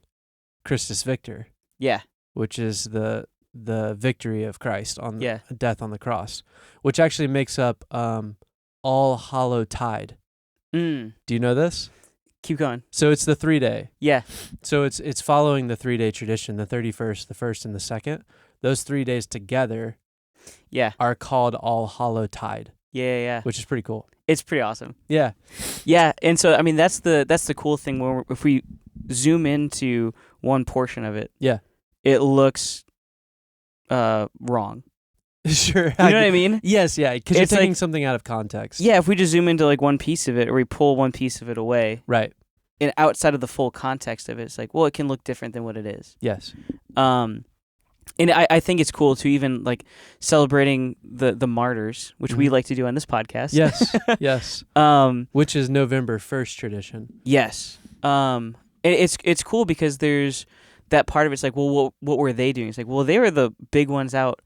Christus Victor, Yeah. which is the victory of Christ on Yeah. death on the cross, which actually makes up All Hallow Tide. Mm. Do you know this? Keep going. So it's the 3-day. Yeah. So it's following the 3-day tradition, the 31st, the 1st, and the 2nd. Those 3 days together Yeah. are called All Hallow Tide, Yeah. which is pretty cool. It's pretty awesome. Yeah. Yeah, and so I mean that's the cool thing when if we zoom into one portion of it, Yeah. it looks wrong. Sure. You know what I mean? Yes, yeah, because you're It's taking like- something out of context. Yeah, if we just zoom into like one piece of it, or we pull one piece of it away, Right. and outside of the full context of it, it's like, well, it can look different than what it is. Yes. And I think it's cool to even like celebrating the martyrs, which we Mhm. like to do on this podcast. Yes. Yes. Which is November 1st tradition. Yes. And it's cool because there's that part of it's like, well, what were they doing? It's like, well, they were the big ones out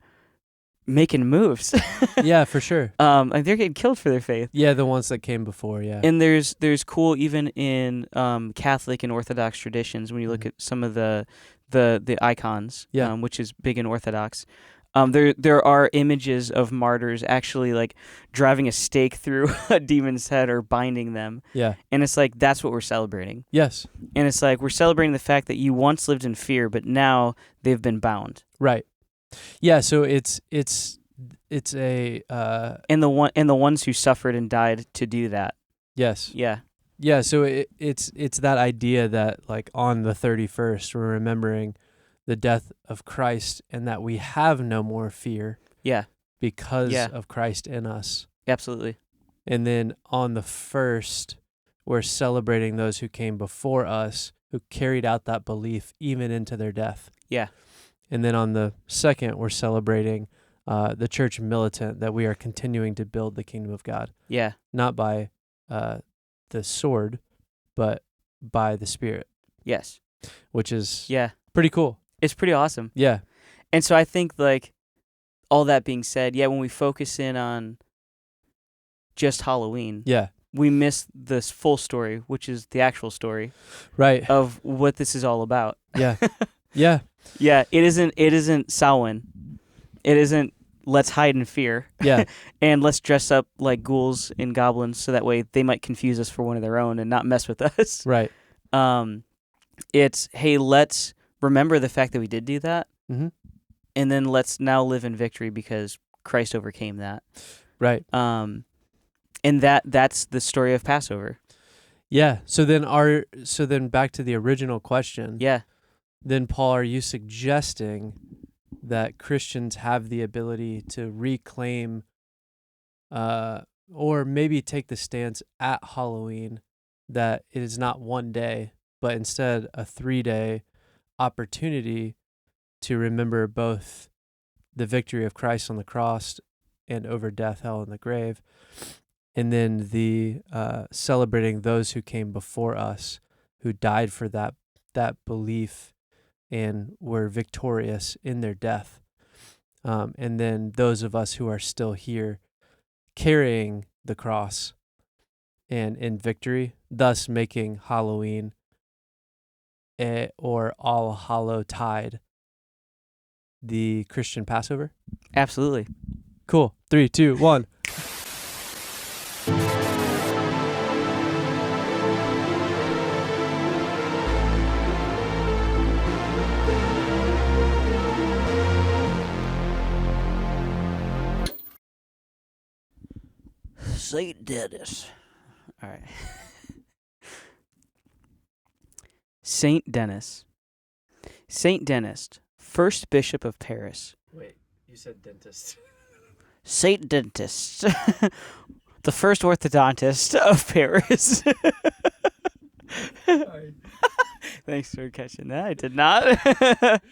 making moves. Yeah, for sure. Like they're getting killed for their faith. Yeah, the ones that came before, yeah. And there's cool even in Catholic and Orthodox traditions when you look Mhm. at some of the icons, Yeah. which is big in Orthodox. There are images of martyrs actually like driving a stake through a demon's head or binding them, Yeah. and it's like that's what we're celebrating. Yes. And it's like we're celebrating the fact that you once lived in fear, but now they've been bound. Right. Yeah, so it's a And the ones who suffered and died to do that. yes. Yeah. Yeah, so it's that idea that like on the 31st we're remembering the death of Christ and that we have no more fear Yeah. because Yeah. of Christ in us. Absolutely. And then on the 1st we're celebrating those who came before us, who carried out that belief even into their death. Yeah. And then on the 2nd we're celebrating the church militant, that we are continuing to build the kingdom of God, Yeah. not by the sword, but by the Spirit, Yes. which is Yeah. Pretty cool. It's pretty awesome. Yeah. And so I think, like, all that being said, when we focus in on just Halloween, Yeah. we miss this full story, which is the actual story Right. of what this is all about. Yeah. Yeah. Yeah, it isn't Samhain. It isn't let's hide in fear. Yeah. And let's dress up like ghouls and goblins so that way they might confuse us for one of their own and not mess with us. Right. It's, hey, let's remember the fact that we did do that. Mm-hmm. And then let's now live in victory because Christ overcame that. Right. And that's the story of Passover. Yeah. So then back to the original question. Yeah. Then, Paul, are you suggesting that Christians have the ability to reclaim or maybe take the stance at Halloween that it is not one day, but instead a 3-day opportunity to remember both the victory of Christ on the cross and over death, hell, and the grave, and then the celebrating those who came before us, who died for that belief and were victorious in their death. And then those of us who are still here carrying the cross and in victory, thus making Halloween or All Hallow Tide the Christian Passover? Absolutely. Cool. 3, 2, 1. Saint Dennis. All right. Saint Dennis. Saint Denis, first bishop of Paris. Wait, you said dentist. Saint Dentist. The first orthodontist of Paris. Sorry. Thanks for catching that. I did not.